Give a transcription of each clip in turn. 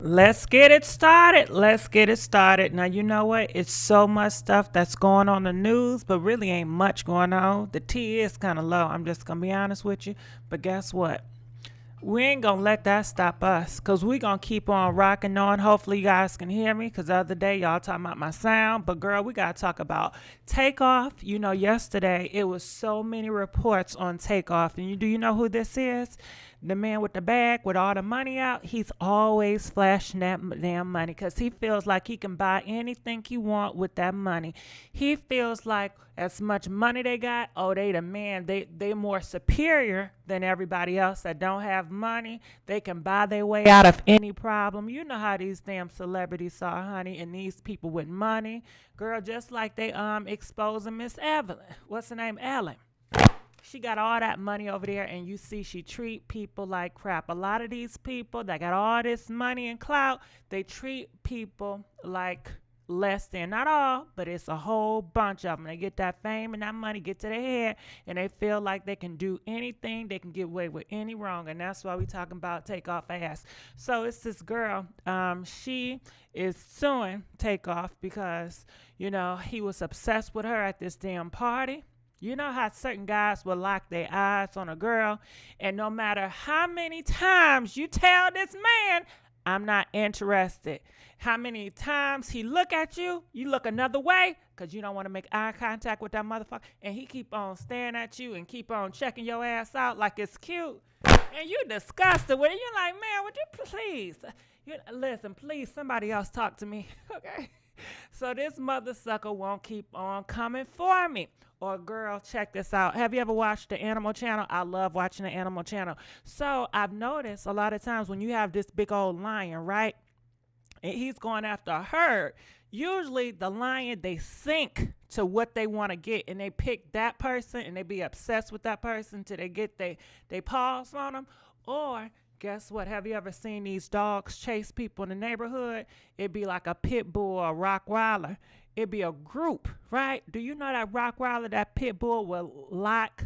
Let's get it started. Let's get it started. Now, you know what? It's so much stuff that's going on in the news, but really ain't much going on. The tea is kind of low. I'm just going to be honest with you. But guess what? We ain't gonna let that stop us because we gonna keep on rocking on. Hopefully you guys can hear me because the other day y'all talking about my sound, but girl, we gotta talk about Takeoff. You know, yesterday it was so many reports on Takeoff, and do you know who this is? The man with the bag with all the money out. He's always flashing that damn money because he feels like he can buy anything he want with that money. He feels like as much money they got, oh, they the man. They more superior than everybody else that don't have money. They can buy their way out of any problem. You know how these damn celebrities are, honey, and these people with money, girl. Just like they exposing Miss Evelyn. What's her name? Ellen. She got all that money over there, and you see she treat people like crap. A lot of these people that got all this money and clout, they treat people like less than. Not all, but it's a whole bunch of them. They get that fame and that money get to their head, and they feel like they can do anything. They can get away with any wrong, and that's why we talking about Takeoff ass. So it's this girl. She is suing Takeoff because he was obsessed with her at this damn party. You know how certain guys will lock their eyes on a girl, and no matter how many times you tell this man, I'm not interested. How many times he look at you, you look another way because you don't want to make eye contact with that motherfucker, and he keep on staring at you and keep on checking your ass out like it's cute, and you disgusted with it. You're like, man, would you please? Listen, please, somebody else talk to me, okay? So this mother sucker won't keep on coming for me. Or girl, check this out. Have you ever watched the Animal Channel? I love watching the Animal Channel. So I've noticed a lot of times when you have this big old lion, right? And he's going after a herd. Usually the lion, they sink to what they want to get, and they pick that person and they be obsessed with that person till they get they paws on them. Or guess what? Have you ever seen these dogs chase people in the neighborhood? It'd be like a pit bull or a Rottweiler. It'd be a group, right? Do you know that Rottweiler, that pit bull will lock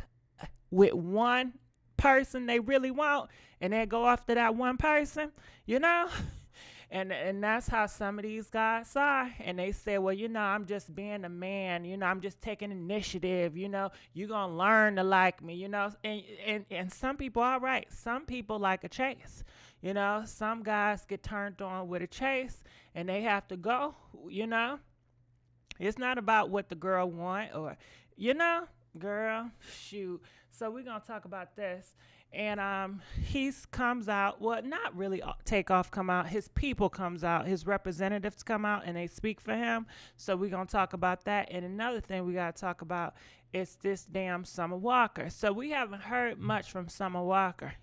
with one person they really want, and they go after that one person, you know? And that's how some of these guys are. And they say, well, I'm just being a man. I'm just taking initiative. You're going to learn to like me, And some people are right. Some people like a chase. Some guys get turned on with a chase, and they have to go. It's not about what the girl want or, girl, shoot. So we're going to talk about this. And he comes out, well, not really Takeoff come out. His people comes out. His representatives come out, and they speak for him. So we're going to talk about that. And another thing we got to talk about is this damn Summer Walker. So we haven't heard much from Summer Walker.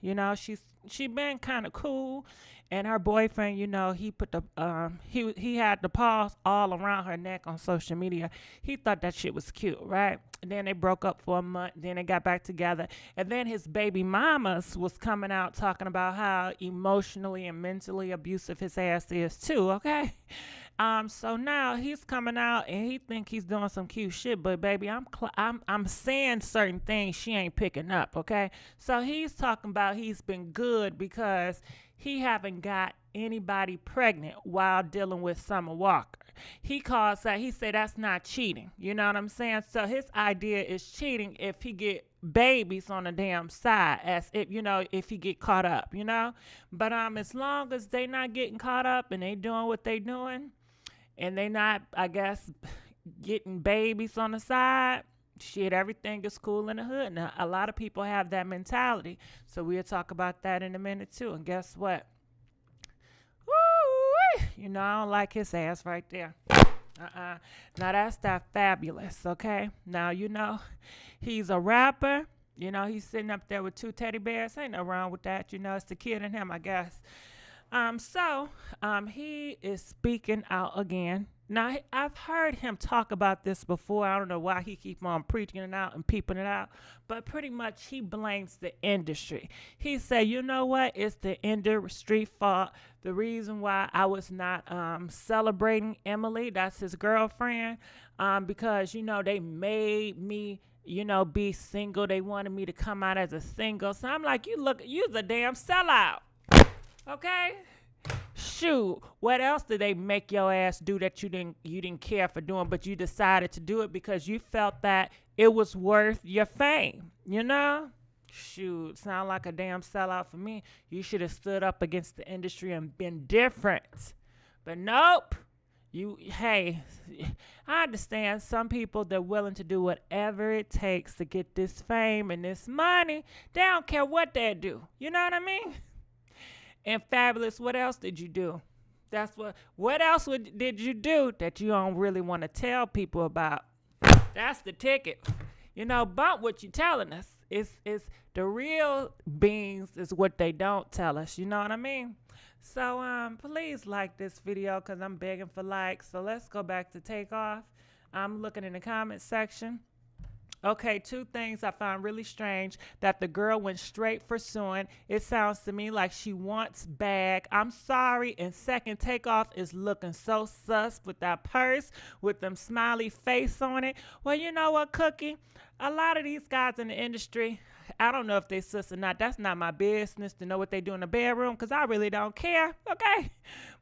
She been kind of cool. And her boyfriend, he put the he had the paws all around her neck on social media. He thought that shit was cute, right? And then they broke up for a month. Then they got back together. And then his baby mamas was coming out talking about how emotionally and mentally abusive his ass is too. Okay. So now he's coming out and he think he's doing some cute shit, but baby, I'm saying certain things she ain't picking up, okay? So he's talking about he's been good because he haven't got anybody pregnant while dealing with Summer Walker. He calls that, he said that's not cheating. You know what I'm saying? So his idea is cheating if he get babies on the damn side, as if he get caught up, But as long as they not getting caught up and they doing what they doing, and they not, I guess, getting babies on the side, shit, everything is cool in the hood. Now, a lot of people have that mentality. So we'll talk about that in a minute, too. And guess what? Woo! I don't like his ass right there. Now, that's that fabulous, okay? Now, he's a rapper. He's sitting up there with two teddy bears. Ain't no wrong with that. It's the kid in him, I guess. So he is speaking out again. Now, I've heard him talk about this before. I don't know why he keep on preaching it out and peeping it out, but pretty much he blames the industry. He said, you know what? It's the industry fault. The reason why I was not celebrating Emily, that's his girlfriend, because, they made me be single. They wanted me to come out as a single. So I'm like, you're a damn sellout. Okay? Shoot, what else did they make your ass do that you didn't care for doing, but you decided to do it because you felt that it was worth your fame, you know? Shoot, sound like a damn sellout for me. You should have stood up against the industry and been different. But nope. Hey, I understand some people, they're willing to do whatever it takes to get this fame and this money. They don't care what they do. You know what I mean? And Fabulous, what else did you do? What else did you do that you don't really want to tell people about? That's the ticket. You know, bump what you telling us. It's the real beans is what they don't tell us. You know what I mean? So please like this video because I'm begging for likes. So let's go back to Takeoff. I'm looking in the comment section. Okay, 2 things I found really strange. That the girl went straight for suing. It sounds to me like she wants bag. I'm sorry. And second, Takeoff is looking so sus with that purse, with them smiley face on it. Well, you know what, Cookie? A lot of these guys in the industry, I don't know if they sus or not. That's not my business to know what they do in the bedroom because I really don't care, okay?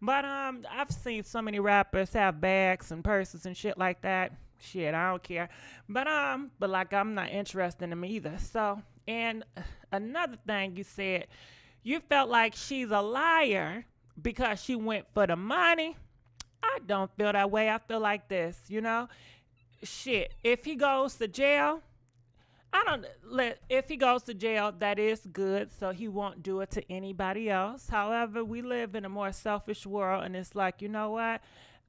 But I've seen so many rappers have bags and purses and shit like that. Shit, I don't care. But like I'm not interested in them either. So, and another thing you said, you felt like she's a liar because she went for the money. I don't feel that way. I feel like this, you know? Shit, if he goes to jail, if he goes to jail, that is good, so he won't do it to anybody else. However, we live in a more selfish world, and it's like, you know what?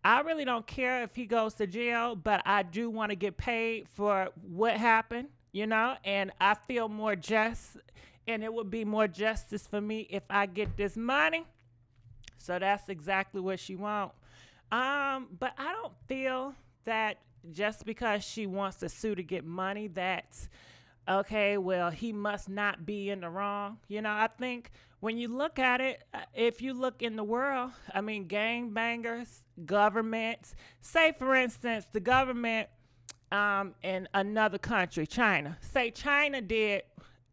I really don't care if he goes to jail, but I do want to get paid for what happened, you know, and I feel more just, and it would be more justice for me if I get this money. So that's exactly what she wants. But I don't feel that just because she wants to sue to get money, that's okay, well, he must not be in the wrong. You know, I think when you look at it, if you look in the world, I mean, gangbangers, governments, say, for instance, the government in another country, China. Say China did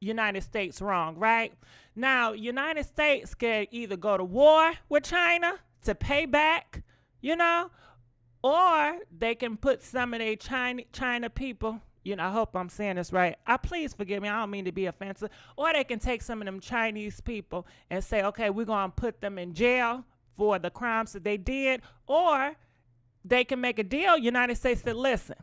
United States wrong, right? Now, United States can either go to war with China to pay back, you know, or they can put some of their China people, you know, I hope I'm saying this right. Please forgive me. I don't mean to be offensive. Or they can take some of them Chinese people and say, okay, we're going to put them in jail for the crimes that they did. Or they can make a deal. United States said, listen,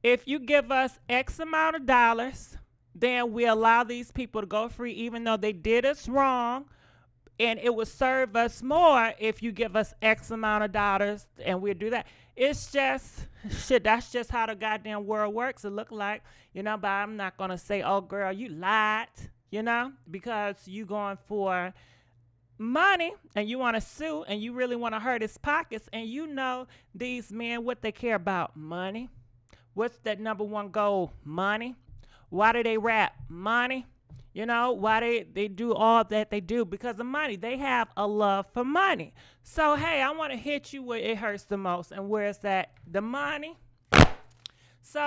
if you give us X amount of dollars, then we allow these people to go free even though they did us wrong. And it would serve us more if you give us X amount of dollars, and we'll do that. It's just, shit, that's just how the goddamn world works, it look like, you know, but I'm not going to say, oh, girl, you lied, you know, because you going for money and you want to sue and you really want to hurt his pockets, and you know these men, what they care about, money. What's that number one goal? Money. Why do they rap? Money. You know, why they do all that they do? Because of money. They have a love for money. So, hey, I want to hit you where it hurts the most. And where is that? The money. So,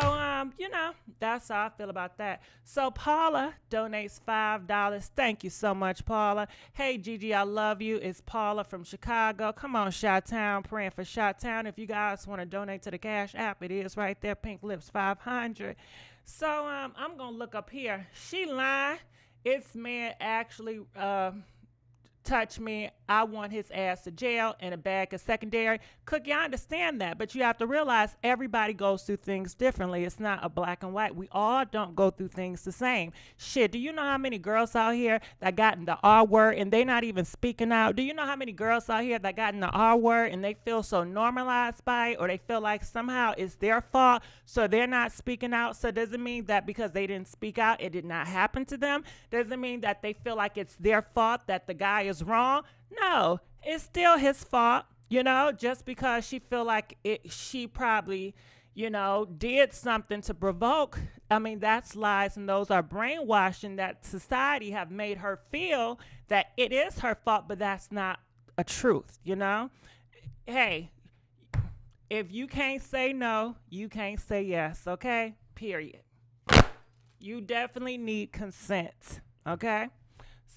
you know, that's how I feel about that. So, Paula donates $5. Thank you so much, Paula. Hey, Gigi, I love you. It's Paula from Chicago. Come on, Chi-Town. Praying for Chi-Town. If you guys want to donate to the Cash App, it is right there. Pink Lips 500. So, I'm going to look up here. She lying. It's man actually touched me. I want his ass to jail and a bag of secondary. Cookie, I understand that, but you have to realize everybody goes through things differently. It's not a black and white. We all don't go through things the same. Shit, do you know how many girls out here that got in the R word and they not even speaking out? Do you know how many girls out here that got in the R word and they feel so normalized by it, or they feel like somehow it's their fault, so they're not speaking out? So does it mean that because they didn't speak out, it did not happen to them? Does it mean that they feel like it's their fault that the guy is wrong? No, it's still his fault, you know, just because she feel like she probably, you know, did something to provoke. I mean, that's lies, and those are brainwashing that society have made her feel that it is her fault, but that's not a truth, you know? Hey, if you can't say no, you can't say yes, okay? Period. You definitely need consent, okay?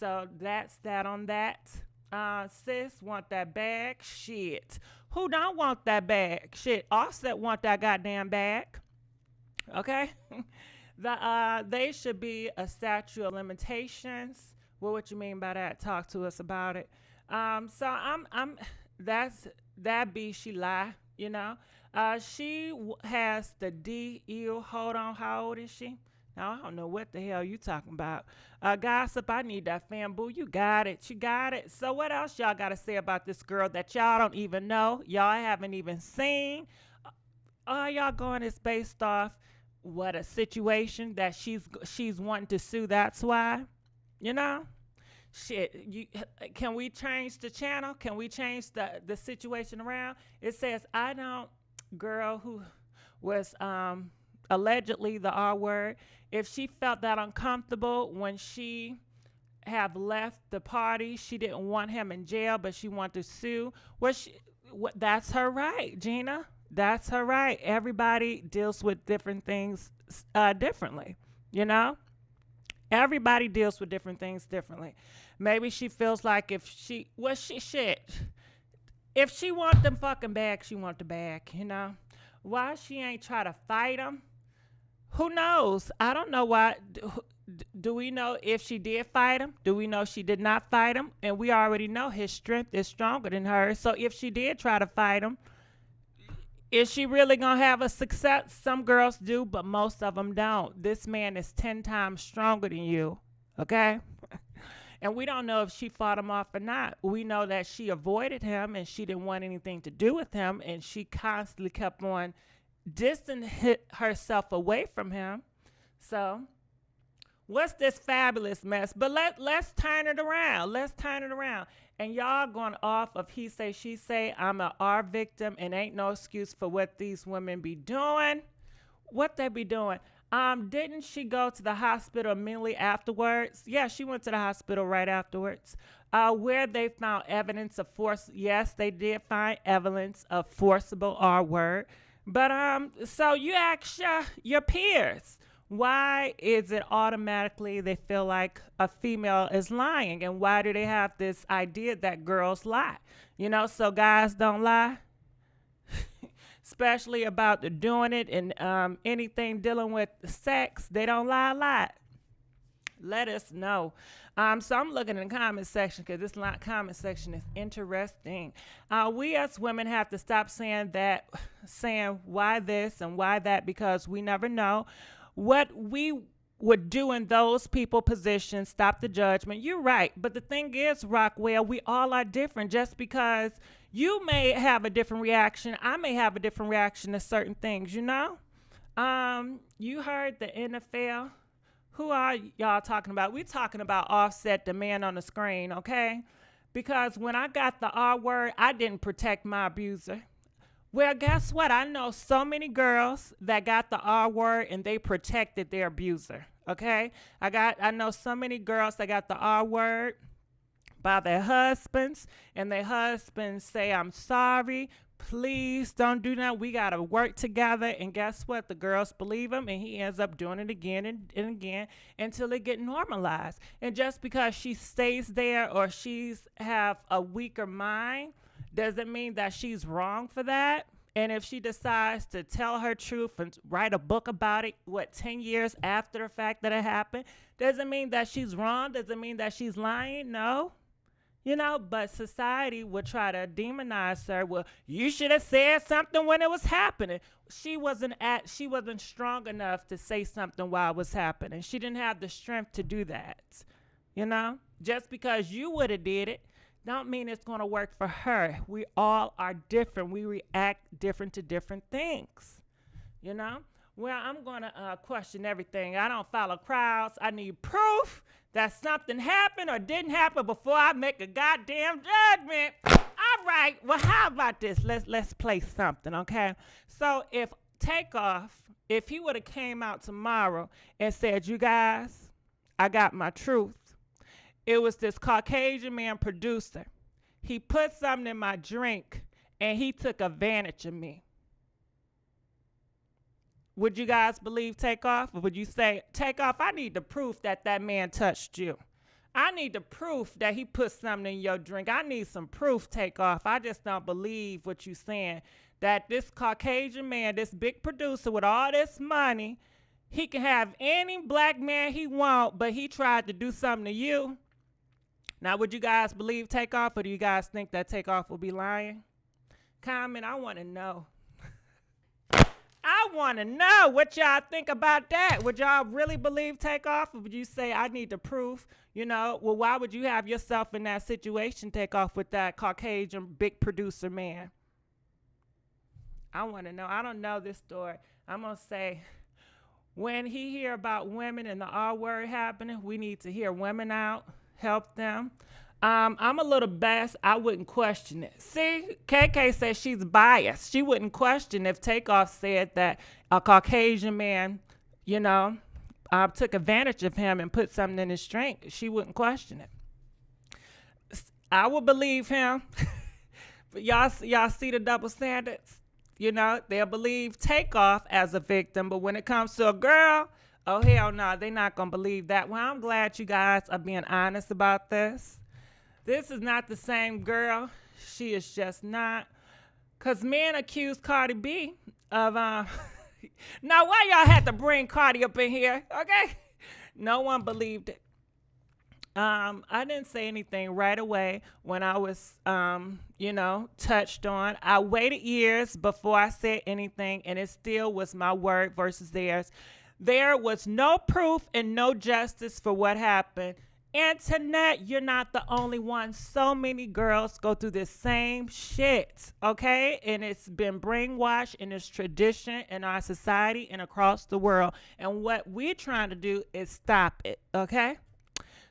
So that's that on that. Sis want that bag? Shit. Who don't want that bag? Shit. Offset want that goddamn bag. Okay? They should be a statute of limitations. Well, what you mean by that? Talk to us about it. So that's that be she lie, you know. Has the DU. Hold on, how old is she? Now I don't know what the hell you talking about. Gossip, I need that fan boo. You got it. You got it. So what else y'all got to say about this girl that y'all don't even know? Y'all haven't even seen. All y'all going is based off what a situation that she's wanting to sue. That's why, you know. Shit, can we change the channel? Can we change the situation around? It says I don't girl who was allegedly the R word. If she felt that uncomfortable when she have left the party, she didn't want him in jail, but she wanted to sue. That's her right, Gina. That's her right. Everybody deals with different things differently, you know? Everybody deals with different things differently. Maybe she feels like if she want them fucking bags, she want the bag, you know? Why she ain't try to fight him? Who knows? I don't know why. Do we know if she did fight him? Do we know she did not fight him? And we already know his strength is stronger than hers. So if she did try to fight him, is she really going to have a success? Some girls do, but most of them don't. This man is 10 times stronger than you, okay? And we don't know if she fought him off or not. We know that she avoided him and she didn't want anything to do with him, and she constantly kept on distancing herself away from him. So what's this fabulous mess? But let's turn it around. Let's turn it around. And y'all going off of he say, she say, I'm a R victim and ain't no excuse for what these women be doing. What they be doing? Didn't she go to the hospital immediately afterwards? Yeah, she went to the hospital right afterwards. Where they found evidence of force. Yes, they did find evidence of forcible R word. But so you ask your peers, why is it automatically they feel like a female is lying? And why do they have this idea that girls lie? You know, so guys don't lie, especially about doing it and anything dealing with sex. They don't lie a lot. Let us know. So I'm looking in the comment section because this comment section is interesting. We as women have to stop saying why this and why that, because we never know what we would do in those people positions. Stop the judgment. You're right. But the thing is, Rockwell, we all are different. Just because you may have a different reaction, I may have a different reaction to certain things, you know? You heard the NFL. Who are y'all talking about? We're talking about Offset, the man on the screen, okay? Because when I got the R word, I didn't protect my abuser. Well, guess what? I know so many girls that got the R word and they protected their abuser, okay? I know so many girls that got the R word by their husbands, and their husbands say, I'm sorry, please don't do that. We got to work together. And guess what? The girls believe him, and he ends up doing it again and again until it get normalized. And just because she stays there or she's have a weaker mind doesn't mean that she's wrong for that. And if she decides to tell her truth and write a book about it, 10 years after the fact that it happened, doesn't mean that she's wrong. Doesn't mean that she's lying. No. You know, but society would try to demonize her. Well, you should have said something when it was happening. She wasn't strong enough to say something while it was happening. She didn't have the strength to do that. You know, just because you would have did it, don't mean it's going to work for her. We all are different. We react different to different things. You know? Well, I'm going to question everything. I don't follow crowds. I need proof that something happened or didn't happen before I make a goddamn judgment. All right. Well, how about this? Let's play something, okay? So if Takeoff, if he would have came out tomorrow and said, you guys, I got my truth. It was this Caucasian man producer. He put something in my drink and he took advantage of me. Would you guys believe Takeoff? Or would you say, Takeoff, I need the proof that that man touched you? I need the proof that he put something in your drink. I need some proof, Takeoff. I just don't believe what you saying. That this Caucasian man, this big producer with all this money, he can have any black man he want, but he tried to do something to you. Now, would you guys believe Takeoff, or do you guys think that Takeoff will be lying? Comment, I want to know. I want to know what y'all think about that. Would y'all really believe Takeoff, or would you say I need the proof? You know, well, why would you have yourself in that situation, Takeoff, with that Caucasian big producer man? I want to know. I don't know this story. I'm going to say, when he hear about women and the R word happening, we need to hear women out, help them. I'm a little biased. I wouldn't question it. See, KK says she's biased. She wouldn't question if Takeoff said that a Caucasian man, you know, took advantage of him and put something in his drink. She wouldn't question it. I would believe him. But y'all see the double standards? You know, they'll believe Takeoff as a victim, but when it comes to a girl, oh, hell no, they're not going to believe that. Well, I'm glad you guys are being honest about this. This is not the same girl. She is just not. Because men accuse Cardi B of, now why y'all had to bring Cardi up in here, okay? No one believed it. I didn't say anything right away when I was, you know, touched on. I waited years before I said anything, and it still was my word versus theirs. There was no proof and no justice for what happened. Internet, you're not the only one. So many girls go through this same shit, okay? And it's been brainwashed in this tradition in our society and across the world. And what we're trying to do is stop it, okay?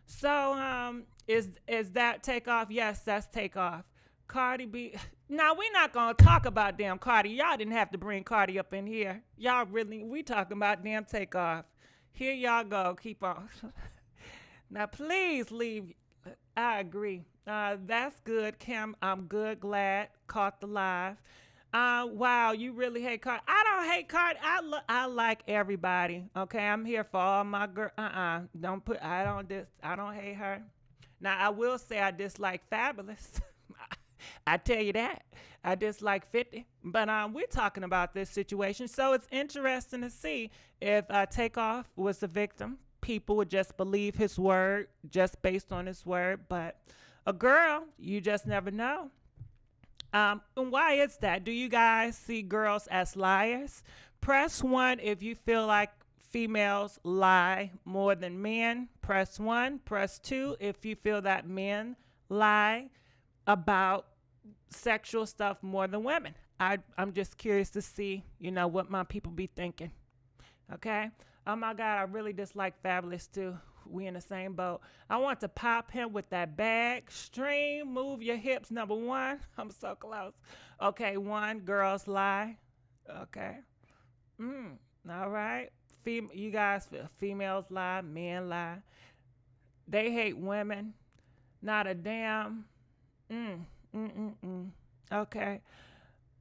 So, is that Takeoff? Yes, that's Takeoff. Cardi B. Now, we're not going to talk about damn Cardi. Y'all didn't have to bring Cardi up in here. Y'all really, we talking about damn Takeoff. Here y'all go. Keep on. Now, please leave. I agree. That's good, Kim. I'm good, glad. Caught the live. Wow, you really hate Cardi. I don't hate Cardi. I like everybody. Okay, I'm here for all my girl. Don't put. I don't hate her. Now, I will say I dislike Fabulous. I tell you that. I dislike 50. But we're talking about this situation, so it's interesting to see if Takeoff was the victim. People would just believe his word just based on his word. But a girl, you just never know. And why is that? Do you guys see girls as liars? Press 1 if you feel like females lie more than men. Press 1. Press 2 if you feel that men lie about sexual stuff more than women. I'm just curious to see, you know, what my people be thinking. Okay? Oh my God, I really dislike Fabulous too. We in the same boat. I want to pop him with that bag. Stream, move your hips, number 1. I'm so close. Okay, 1, girls lie. Okay. All right. You guys, females lie, men lie. They hate women. Not a damn. Okay.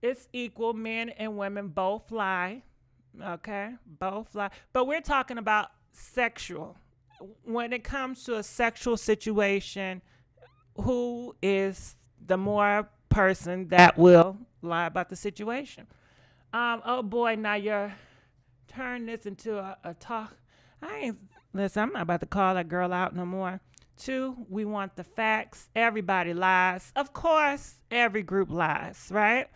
It's equal. Men and women both lie. Okay, both lie. But we're talking about sexual. When it comes to a sexual situation, who is the more person that will lie about the situation? Oh boy, now you're turning this into a talk. Listen, I'm not about to call that girl out no more. 2, we want the facts. Everybody lies. Of course, every group lies, right?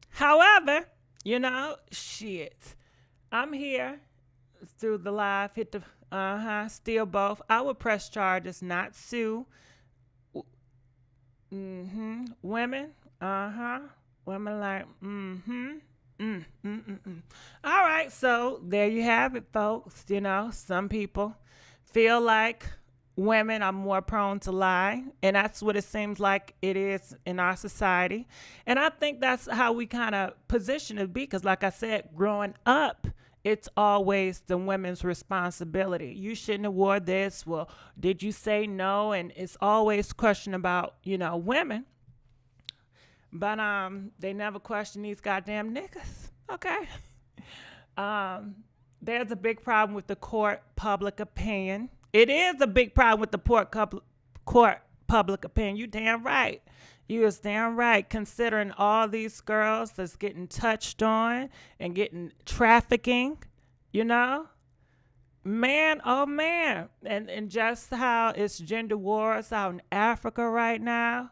However, you know, shit. I'm here through the live, hit the, still both. I would press charges, not sue. Women, women like, All right, so there you have it, folks. You know, some people feel like women are more prone to lie, and that's what it seems like it is in our society. And I think that's how we kind of position it, because like I said, growing up, it's always the women's responsibility. You shouldn't have wore this. Well, did you say no? And it's always question about, you know, women. But they never question these goddamn niggas. Okay. There's a big problem with the court public opinion. It is a big problem with the court public opinion. You damn right. You is damn right. Considering all these girls that's getting touched on and getting trafficking, you know, man, oh man, and just how it's gender wars out in Africa right now.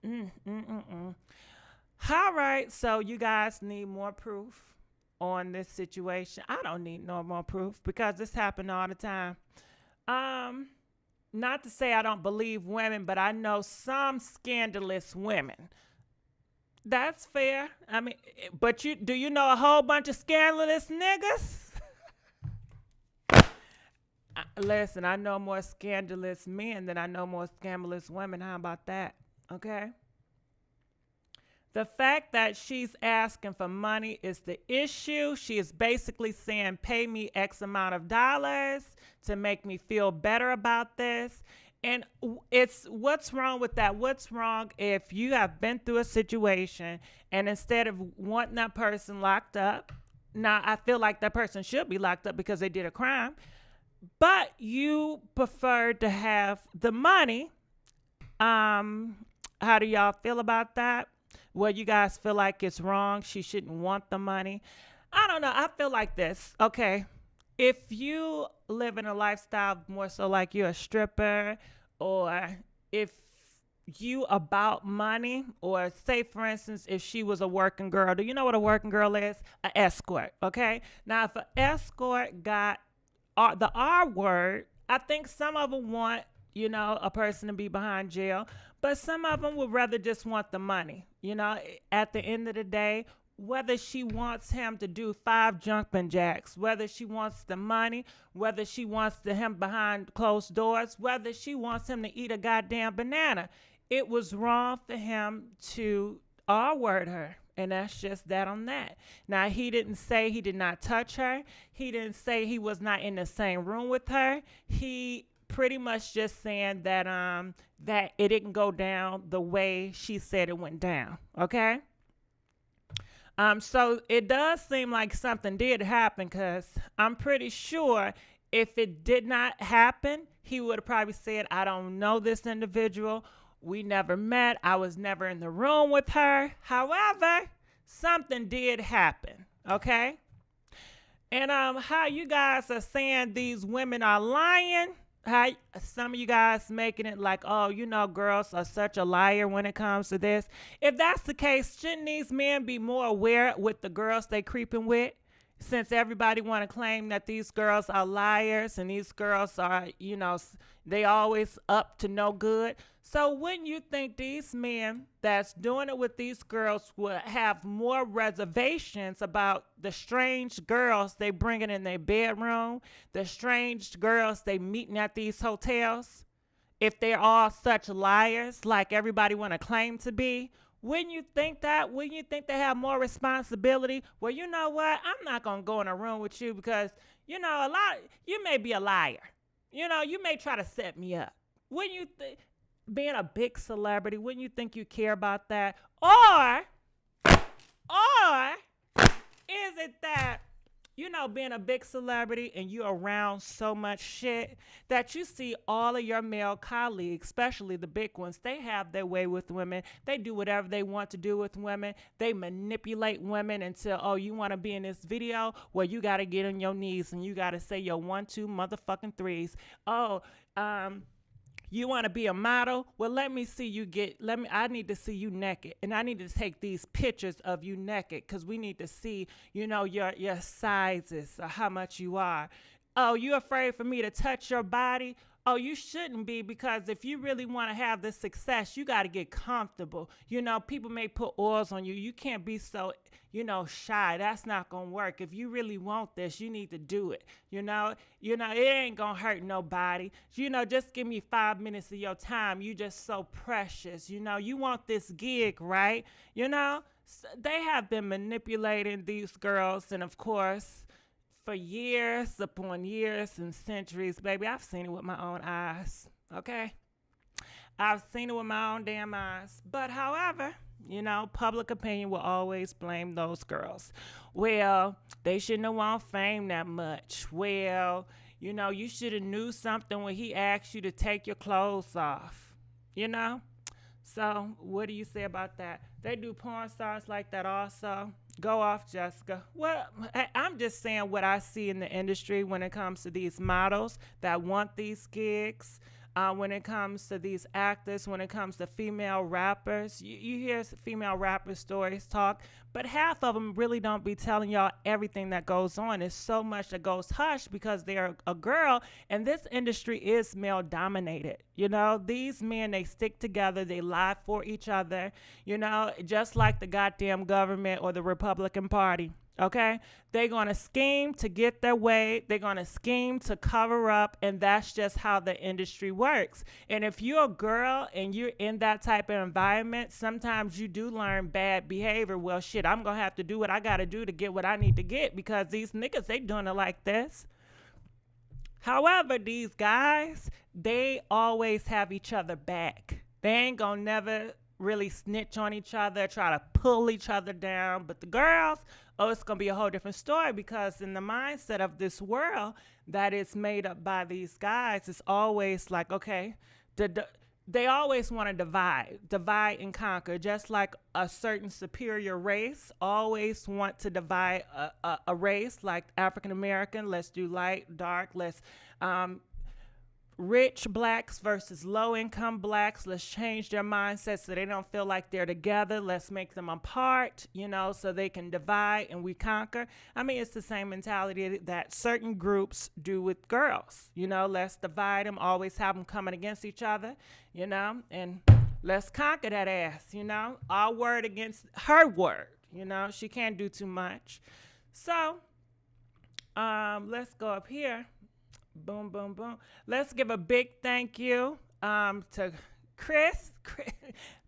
Mm, mm, mm, mm. All right, so you guys need more proof on this situation. I don't need no more proof because this happened all the time. Um, Not to say I don't believe women, but I know some scandalous women. That's fair. I mean, but you do you know a whole bunch of scandalous niggas? Listen, I know more scandalous men than I know more scandalous women. How about that? Okay. The fact that she's asking for money is the issue. She is basically saying, pay me X amount of dollars to make me feel better about this. And it's what's wrong with that? What's wrong if you have been through a situation and instead of wanting that person locked up, now I feel like that person should be locked up because they did a crime, but you prefer to have the money. How do y'all feel about that? Well, you guys feel like it's wrong. She shouldn't want the money. I don't know. I feel like this. Okay. If you live in a lifestyle more so like you're a stripper, or if you about money, or say for instance, if she was a working girl, do you know what a working girl is? An escort. Okay. Now, if an escort got the R word, I think some of them want, a person to be behind jail, but some of them would rather just want the money. At the end of the day, whether she wants him to do 5 jumping jacks, whether she wants the money, whether she wants him behind closed doors, whether she wants him to eat a goddamn banana, it was wrong for him to R-word her. And that's just that on that. Now, he didn't say he did not touch her. He didn't say he was not in the same room with her. He pretty much just saying that that it didn't go down the way she said it went down. Okay. So it does seem like something did happen, because I'm pretty sure if it did not happen, he would have probably said, I don't know this individual. We never met. I was never in the room with her. However, something did happen. Okay. And how you guys are saying these women are lying, how some of you guys making it like, oh, girls are such a liar when it comes to this. If that's the case, shouldn't these men be more aware with the girls they creeping with? Since everybody want to claim that these girls are liars and these girls are, they always up to no good. So wouldn't you think these men that's doing it with these girls would have more reservations about the strange girls they bringing in their bedroom, the strange girls they meeting at these hotels? If they're all such liars like everybody want to claim to be, wouldn't you think that? Wouldn't you think they have more responsibility? Well, you know what? I'm not going to go in a room with you because, you may be a liar. You may try to set me up. Wouldn't you think, being a big celebrity, wouldn't you think you care about that? Or is it that, being a big celebrity and you're around so much shit that you see all of your male colleagues, especially the big ones, they have their way with women. They do whatever they want to do with women. They manipulate women until, oh, you want to be in this video? Well, you got to get on your knees and you got to say your 1, 2 motherfucking 3s. Oh, you want to be a model? Well, let me see you I need to see you naked. And I need to take these pictures of you naked because we need to see, your sizes or how much you are. Oh, you afraid for me to touch your body? Oh, you shouldn't be, because if you really want to have this success, you got to get comfortable. People may put oils on you. You can't be so, shy. That's not going to work. If you really want this, you need to do it. It ain't going to hurt nobody. Just give me 5 minutes of your time. You just so precious. You want this gig, right? They have been manipulating these girls. And of course, for years upon years and centuries, baby, I've seen it with my own eyes, okay? I've seen it with my own damn eyes. But however, public opinion will always blame those girls. Well, they shouldn't have won fame that much. Well, You know, you should have knew something when he asked you to take your clothes off. You know? So, what do you say about that? They do porn stars like that also. Go off, Jessica. Well, I'm just saying what I see in the industry when it comes to these models that want these gigs. When it comes to these actors, when it comes to female rappers, you hear female rapper stories talk, but half of them really don't be telling y'all everything that goes on. It's so much that goes hush because they're a girl, and this industry is male dominated. You know, these men, they stick together, they lie for each other, you know, just like the goddamn government or the Republican Party. Okay, they're gonna scheme to get their way. They're gonna scheme to cover up, and that's just how the industry works. And if you're a girl and you're in that type of environment, sometimes you do learn bad behavior. Well, shit, I'm gonna have to do what I gotta do to get what I need to get because these niggas, they doing it like this. However, these guys, they always have each other back. They ain't gonna never really snitch on each other, try to pull each other down. But the girls, oh, it's going to be a whole different story because in the mindset of this world that is made up by these guys, it's always like, okay, they always want to divide and conquer, just like a certain superior race always want to divide a race like African American. Let's do light, dark, let's rich blacks versus low income blacks. Let's change their mindset so they don't feel like they're together. Let's make them apart, you know, so they can divide and we conquer. I mean, it's the same mentality that certain groups do with girls. You know, let's divide them, always have them coming against each other, you know, and let's conquer that ass, you know, our word against her word, you know, she can't do too much. So let's go up here. Boom, boom, boom. Let's give a big thank you to Chris.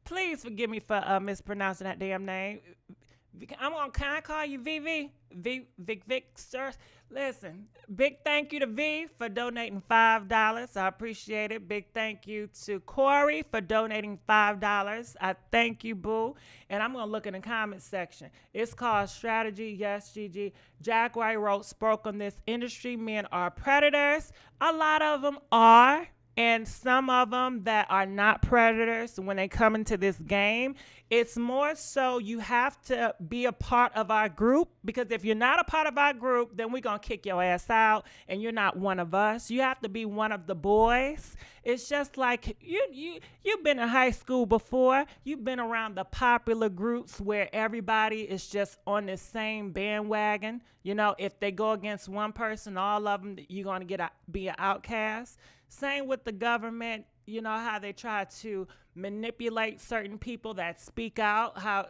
Please forgive me for mispronouncing that damn name. Can I call you VV? Vic, sir. Listen, big thank you to V for donating $5. I appreciate it. Big thank you to Corey for donating $5. I thank you, boo. And I'm going to look in the comment section. It's called Strategy. Yes, GG. Jack White wrote, spoke on this industry. Men are predators. A lot of them are. And some of them that are not predators when they come into this game, it's more so you have to be a part of our group, because if you're not a part of our group, then we're going to kick your ass out and you're not one of us. You have to be one of the boys. It's just like you've been in high school before. You've been around the popular groups where everybody is just on the same bandwagon. You know, if they go against one person, all of them, you're going to be an outcast. Same with the government, you know, how they try to manipulate certain people that speak out, how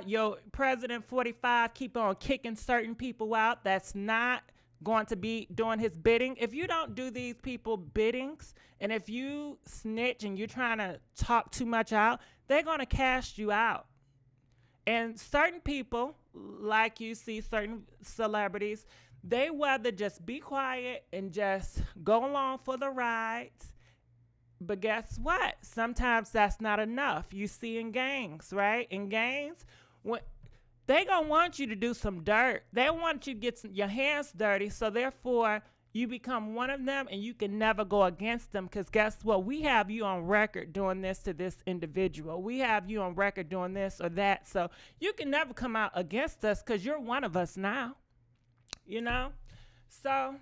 your President 45 keep on kicking certain people out that's not going to be doing his bidding. If you don't do these people biddings, and if you snitch and you're trying to talk too much out, they're going to cast you out. And certain people, like you see certain celebrities, they rather just be quiet and just go along for the ride. But guess what? Sometimes that's not enough. You see in gangs, right? In gangs, when they gonna want you to do some dirt. They want you to get your hands dirty. So therefore, you become one of them, and you can never go against them. Because guess what? We have you on record doing this to this individual. We have you on record doing this or that. So you can never come out against us because you're one of us now. You know, so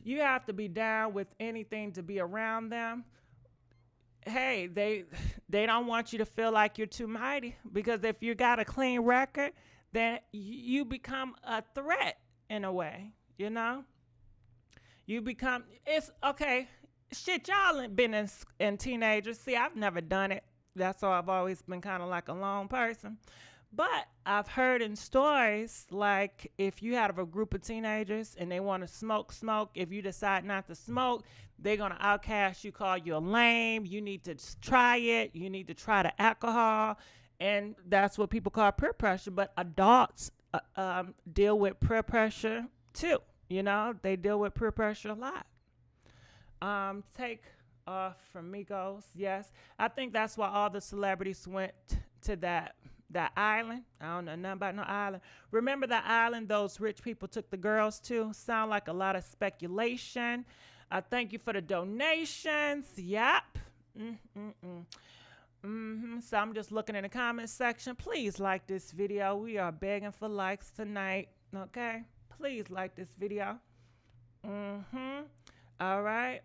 you have to be down with anything to be around them. Hey, they don't want you to feel like you're too mighty, because if you got a clean record, then you become a threat in a way. You know, you become, it's okay. Shit, y'all ain't been in teenagers. See, I've never done it. That's why I've always been kind of like a lone person. But I've heard in stories, like if you have a group of teenagers and they want to smoke, if you decide not to smoke, they're going to outcast you, call you a lame. You need to try it. You need to try the alcohol. And that's what people call peer pressure. But adults deal with peer pressure too. You know, they deal with peer pressure a lot. Takeoff from Migos. Yes. I think that's why all the celebrities went to that That island. I don't know nothing about no island. Remember that island those rich people took the girls to? Sound like a lot of speculation. Thank you for the donations. Yep. So I'm just looking in the comment section. Please like this video. We are begging for likes tonight. Okay? Please like this video. All right.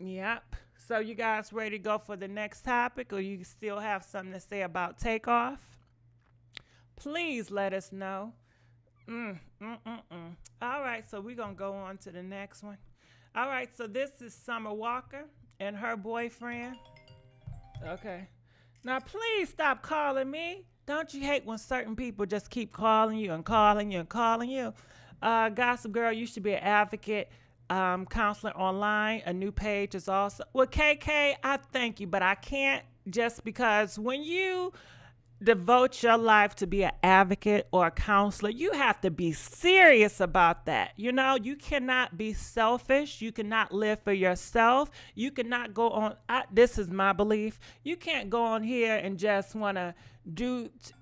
Yep. So you guys ready to go for the next topic, or you still have something to say about Takeoff? Please let us know. All right, so we're going to go on to the next one. All right, so this is Summer Walker and her boyfriend. Okay. Now, please stop calling me. Don't you hate when certain people just keep calling you and calling you and calling you? Gossip Girl, you should be an advocate. Counselor online. A new page is also. Well, KK, I thank you, but I can't, just because when you devote your life to be an advocate or a counselor, you have to be serious about that. You know, you cannot be selfish. You cannot live for yourself. You cannot go on. This is my belief. You can't go on here and just want to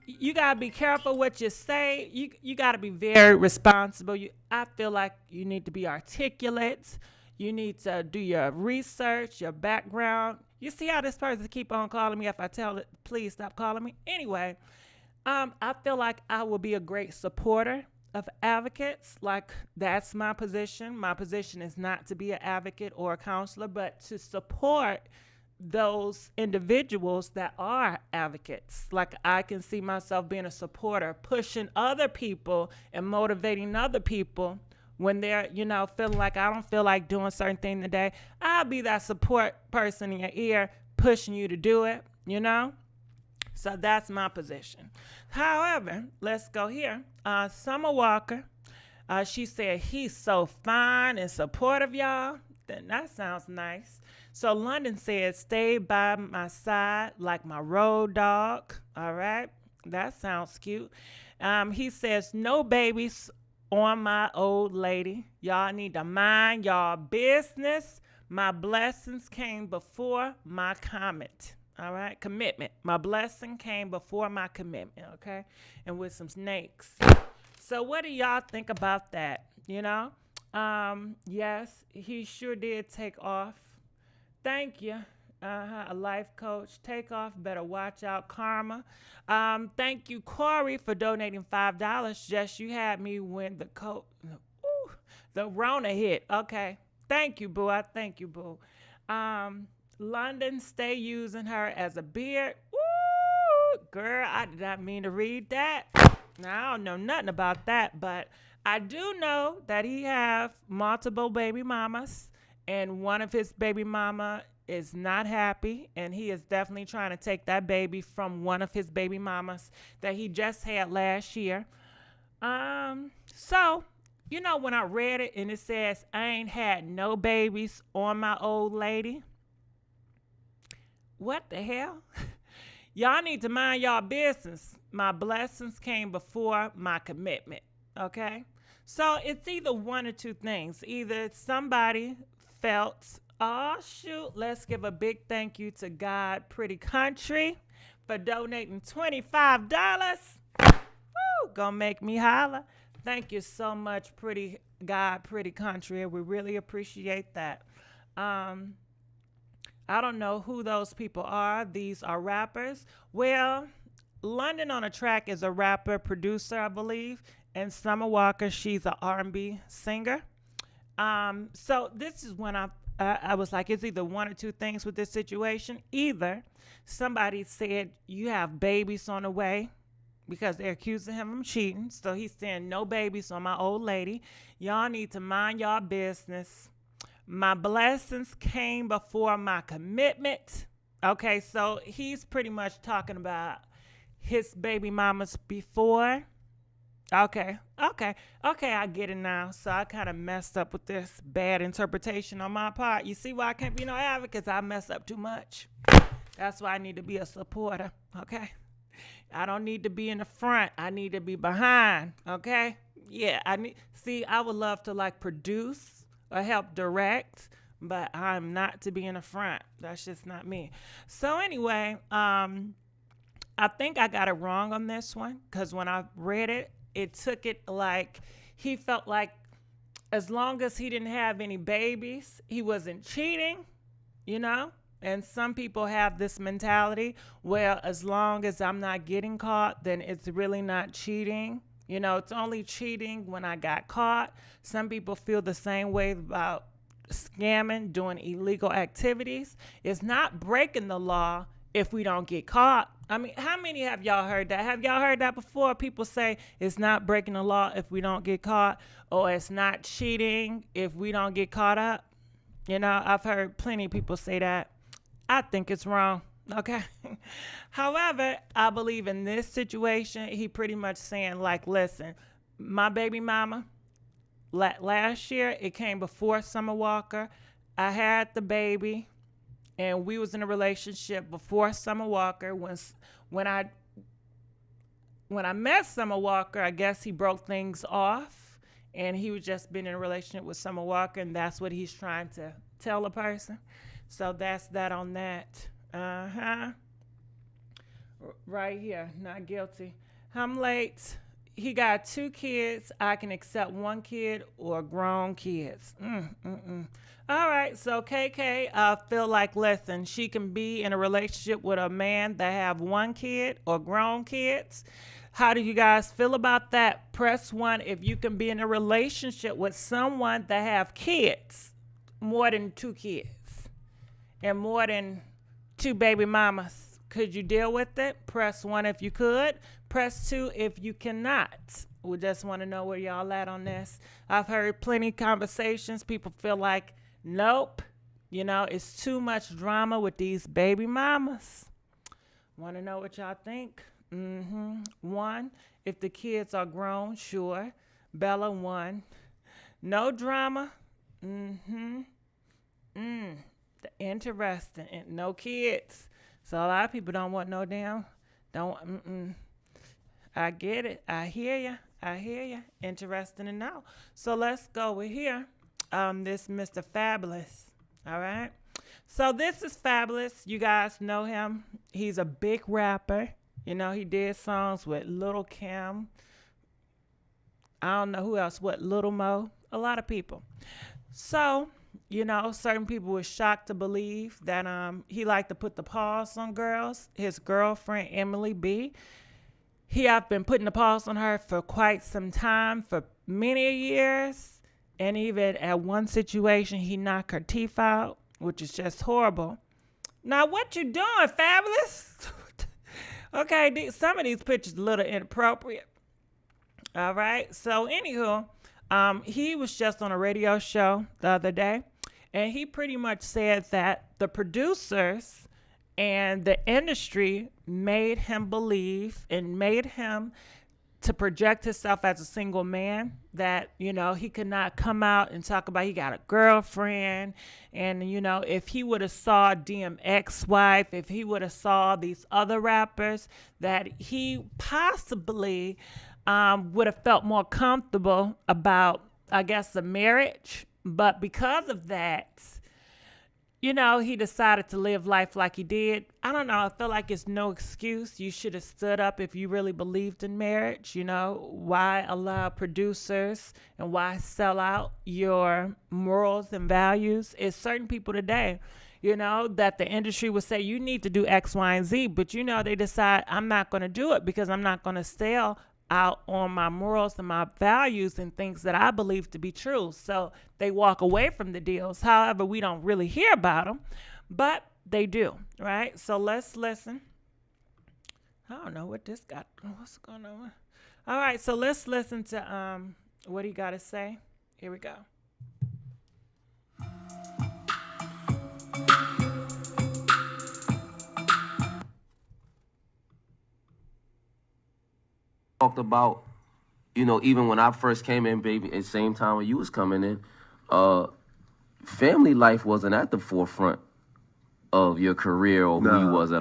you got to be careful what you say. You got to be very responsible. I feel like you need to be articulate. You need to do your research, your background. You see how this person keep on calling me if I tell it, please stop calling me? Anyway, I feel like I will be a great supporter of advocates. Like, that's my position. My position is not to be an advocate or a counselor, but to support those individuals that are advocates. Like, I can see myself being a supporter, pushing other people and motivating other people when they're, feeling like I don't feel like doing certain thing today. I'll be that support person in your ear, pushing you to do it, So that's my position. However, let's go here. Summer Walker, she said, he's so fine and supportive, y'all. Then that sounds nice. So London said, stay by my side like my road dog. All right. That sounds cute. He says, no babies on my old lady. Y'all need to mind y'all business. My blessings came before my comment. All right, commitment. My blessing came before my commitment. Okay, and with some snakes. So what do y'all think about that? Yes, he sure did take off. Thank you. A life coach. Takeoff. Better watch out, karma. Thank you, Corey, for donating $5. Just you had me when the Rona hit. Okay. Thank you, boo. I thank you, boo. London, stay using her as a beard. Woo! Girl, I did not mean to read that. Now, I don't know nothing about that, but I do know that he have multiple baby mamas, and one of his baby mama is not happy, and he is definitely trying to take that baby from one of his baby mamas that he just had last year. So, when I read it and it says, I ain't had no babies on my old lady. What the hell? Y'all need to mind y'all business. My blessings came before my commitment. Okay? So it's either one or two things. Either somebody felt, oh, shoot, let's give a big thank you to God Pretty Country for donating $25. Woo, gonna make me holler. Thank you so much, Pretty Country. We really appreciate that. I don't know who those people are. These are rappers. Well, London on a Track is a rapper, producer, I believe. And Summer Walker, she's an R&B singer. So this is when I was like, it's either one or two things with this situation. Either somebody said you have babies on the way because they're accusing him of cheating. So he's saying no babies on my old lady. Y'all need to mind y'all business. My blessings came before my commitment. Okay, so he's pretty much talking about his baby mamas before. Okay, I get it now. So I kind of messed up with this bad interpretation on my part. You see why I can't be no advocate? I mess up too much. That's why I need to be a supporter, okay? I don't need to be in the front. I need to be behind, okay? Yeah, I would love to produce or help direct, but I'm not to be in the front. That's just not me. So anyway, I think I got it wrong on this one because when I read it, it took it like he felt like as long as he didn't have any babies, he wasn't cheating, you know? And some people have this mentality, well, as long as I'm not getting caught, then it's really not cheating. You know, it's only cheating when I got caught. Some people feel the same way about scamming, doing illegal activities. It's not breaking the law if we don't get caught. I mean, how many have y'all heard that? Have y'all heard that before? People say it's not breaking the law if we don't get caught, or it's not cheating if we don't get caught up. You know, I've heard plenty of people say that. I think it's wrong. Okay. However, I believe in this situation, he pretty much saying like, listen, my baby mama, last year, it came before Summer Walker. I had the baby, and we was in a relationship before Summer Walker. When I met Summer Walker, I guess he broke things off, and he was just been in a relationship with Summer Walker, and that's what he's trying to tell a person. So that's that on that. Right here, not guilty. I'm late. He got 2 kids. I can accept 1 kid or grown kids. All right, so KK, I feel like, listen, she can be in a relationship with a man that have 1 kid or grown kids. How do you guys feel about that? Press 1 if you can be in a relationship with someone that have kids, more than 2 kids, and more than 2 baby mamas. Could you deal with it? Press 1 if you could. Press 2 if you cannot. We just want to know where y'all at on this. I've heard plenty of conversations. People feel like, nope, you know, it's too much drama with these baby mamas. Want to know what y'all think? 1, if the kids are grown, sure. Bella, 1. No drama. Interesting. And no kids. So a lot of people don't want no damn. I get it. I hear you. Interesting to know. So let's go with here. This Mr. Fabulous. All right. So this is Fabulous. You guys know him. He's a big rapper. You know, he did songs with Lil' Kim. I don't know who else. What, Lil' Mo? A lot of people. So, you know, certain people were shocked to believe that he liked to put the pause on girls. His girlfriend, Emily B., he have been putting the pause on her for quite some time, for many years. And even at one situation, he knocked her teeth out, which is just horrible. Now, what you doing, Fabulous? Okay, some of these pictures a little inappropriate. All right. So, anywho, he was just on a radio show the other day, and he pretty much said that the producers and the industry made him believe and made him to project himself as a single man, that, you know, he could not come out and talk about he got a girlfriend. And, you know, if he would have saw DMX wife, if he would have saw these other rappers, that he possibly would have felt more comfortable about, I guess, the marriage. But because of that, you know, he decided to live life like he did. I don't know. I feel like it's no excuse. You should have stood up if you really believed in marriage. You know, why allow producers and why sell out your morals and values? It's certain people today, you know, that the industry would say you need to do X, Y, and Z. But, you know, they decide I'm not going to do it because I'm not going to sell out on my morals and my values and things that I believe to be true. So they walk away from the deals. However, we don't really hear about them, but they do, right? So let's listen. I don't know what this got. What's going on? All right, so let's listen to what he got to say. Here we go. Talked about, you know, even when I first came in, baby, at the same time when you was coming in, family life wasn't at the forefront of your career or who you was as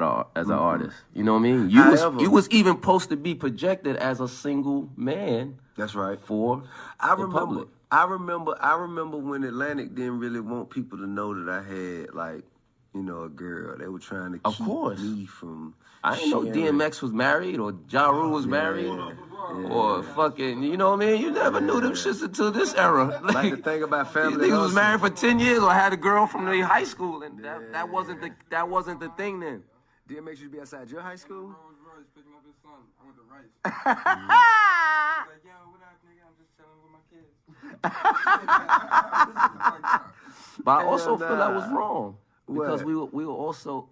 an artist. You know what I mean? You was even supposed to be projected as a single man. That's right. For the public. I remember when Atlantic didn't really want people to know that I had, like, a girl. They were trying to Of keep course. me from. I didn't know DMX was married or Ja Rule was married or fucking, you know what I mean? You never knew them shits until this era. Like the thing about family these niggas was hustle. married for 10 years or had a girl from the high school, and that wasn't the thing then. DMX used to be outside your high school? Picking up his son. I went to Rice. Like, yo, what up, nigga? I'm just chilling with my kids. But I also feel I was wrong because we were also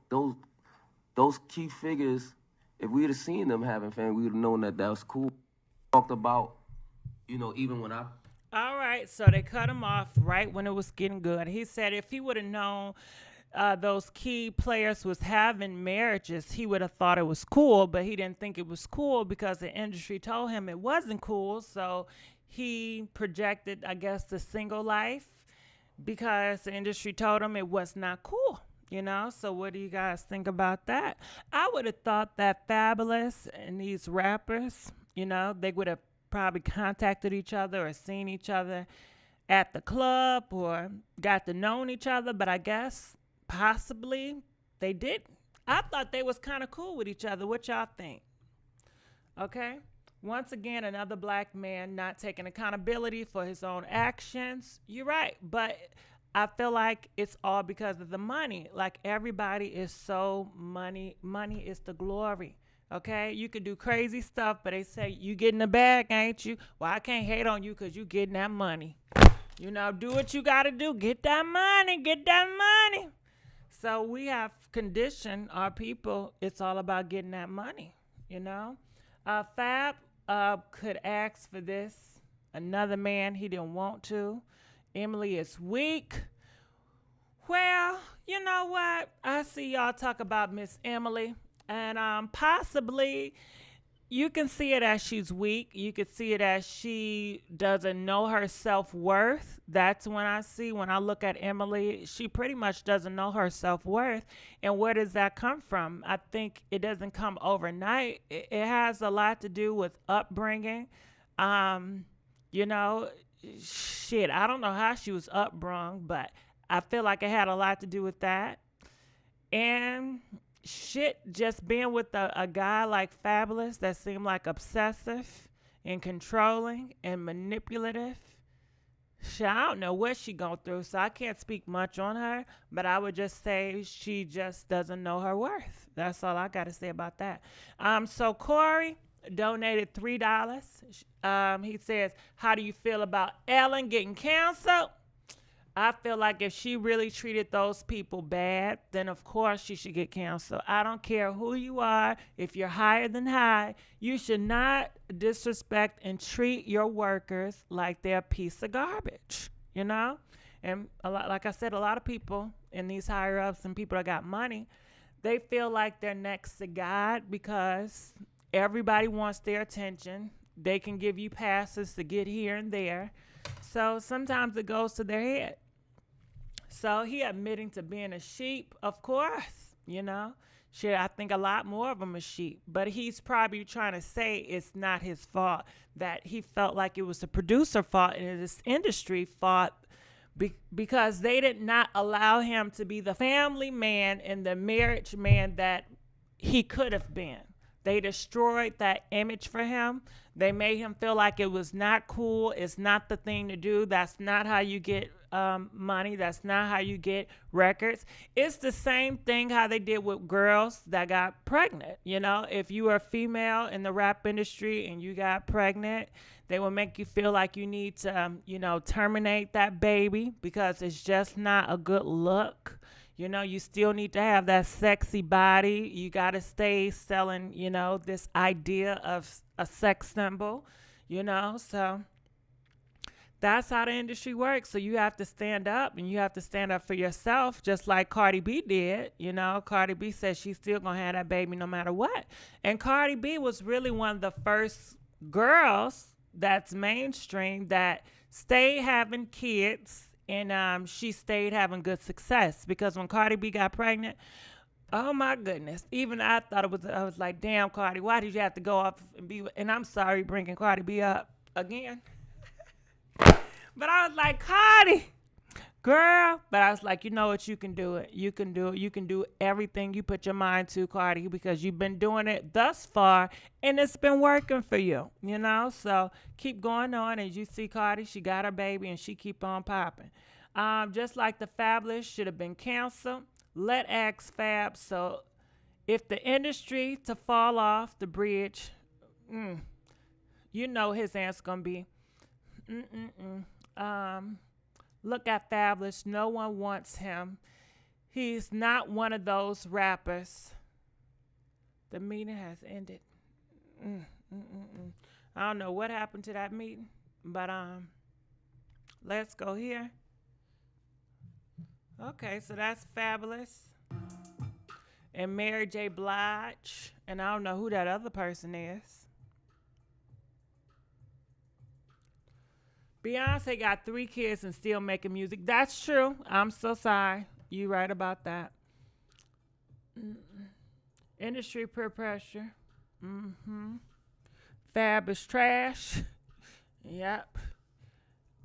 those key figures. If we'd have seen them having family, we would have known that was cool. Talked about, even when I. All right, so they cut him off right when it was getting good. He said if he would have known those key players was having marriages, he would have thought it was cool, but he didn't think it was cool because the industry told him it wasn't cool. So he projected, I guess, the single life because the industry told him it was not cool. So what do you guys think about that? I would have thought that Fabulous and these rappers, they would have probably contacted each other or seen each other at the club or got to know each other, but I guess possibly they didn't. I thought they was kind of cool with each other. What y'all think? Okay. Once again, another black man not taking accountability for his own actions. You're right, but I feel like it's all because of the money. Like everybody is so money. Money is the glory. Okay, you can do crazy stuff, but they say you getting the bag, ain't you? Well, I can't hate on you because you getting that money. Do what you got to do. Get that money. Get that money. So we have conditioned our people. It's all about getting that money. Fab could ask for this. Another man, he didn't want to. Emily is weak. Well, you know what? I see y'all talk about Miss Emily, and possibly you can see it as she's weak. You could see it as she doesn't know her self-worth. That's when I look at Emily, she pretty much doesn't know her self-worth. And where does that come from? I think it doesn't come overnight. It has a lot to do with upbringing. Shit, I don't know how she was upbrung, but I feel like it had a lot to do with that. And shit, just being with a guy like Fabulous that seemed like obsessive and controlling and manipulative. Shit, I don't know what she going through, so I can't speak much on her, but I would just say she just doesn't know her worth. That's all I got to say about that. So Corey donated $3. He says, how do you feel about Ellen getting canceled? I feel like if she really treated those people bad, then of course she should get canceled. I don't care who you are. If you're higher than high, you should not disrespect and treat your workers like they're a piece of garbage, And like I said, a lot of people in these higher ups and people that got money, they feel like they're next to God because everybody wants their attention. They can give you passes to get here and there. So sometimes it goes to their head. So he admitting to being a sheep, of course, Shit, I think a lot more of them are sheep. But he's probably trying to say it's not his fault, that he felt like it was the producer's fault and this industry fault because they did not allow him to be the family man and the marriage man that he could have been. They destroyed that image for him. They made him feel like it was not cool. It's not the thing to do. That's not how you get money. That's not how you get records. It's the same thing how they did with girls that got pregnant. If you were a female in the rap industry and you got pregnant, they will make you feel like you need to, terminate that baby because it's just not a good look. You still need to have that sexy body. You got to stay selling, this idea of a sex symbol, So that's how the industry works. So you have to stand up and you have to stand up for yourself, just like Cardi B did. Cardi B said she's still going to have that baby no matter what. And Cardi B was really one of the first girls that's mainstream that stayed having kids. And she stayed having good success because when Cardi B got pregnant, oh my goodness, even I thought I was like, damn, Cardi, why did you have to go off and be, and I'm sorry bringing Cardi B up again. But I was like, girl. But I was like, you know what? You can do it. You can do it. You can do everything you put your mind to, Cardi, because you've been doing it thus far and it's been working for you, you know? So keep going on. As you see, Cardi, she got her baby and she keep on popping. Just like the Fabulous should have been canceled. Let ask Fab. So if the industry to fall off the bridge, you know his answer's going to be, look at Fabulous. No one wants him. He's not one of those rappers. The meeting has ended. I don't know what happened to that meeting, but let's go here. Okay, so that's Fabulous and Mary J. Blige, and I don't know who that other person is. Beyonce got 3 kids and still making music. That's true. I'm so sorry. You right about that. Industry peer pressure. Fab is trash. Yep.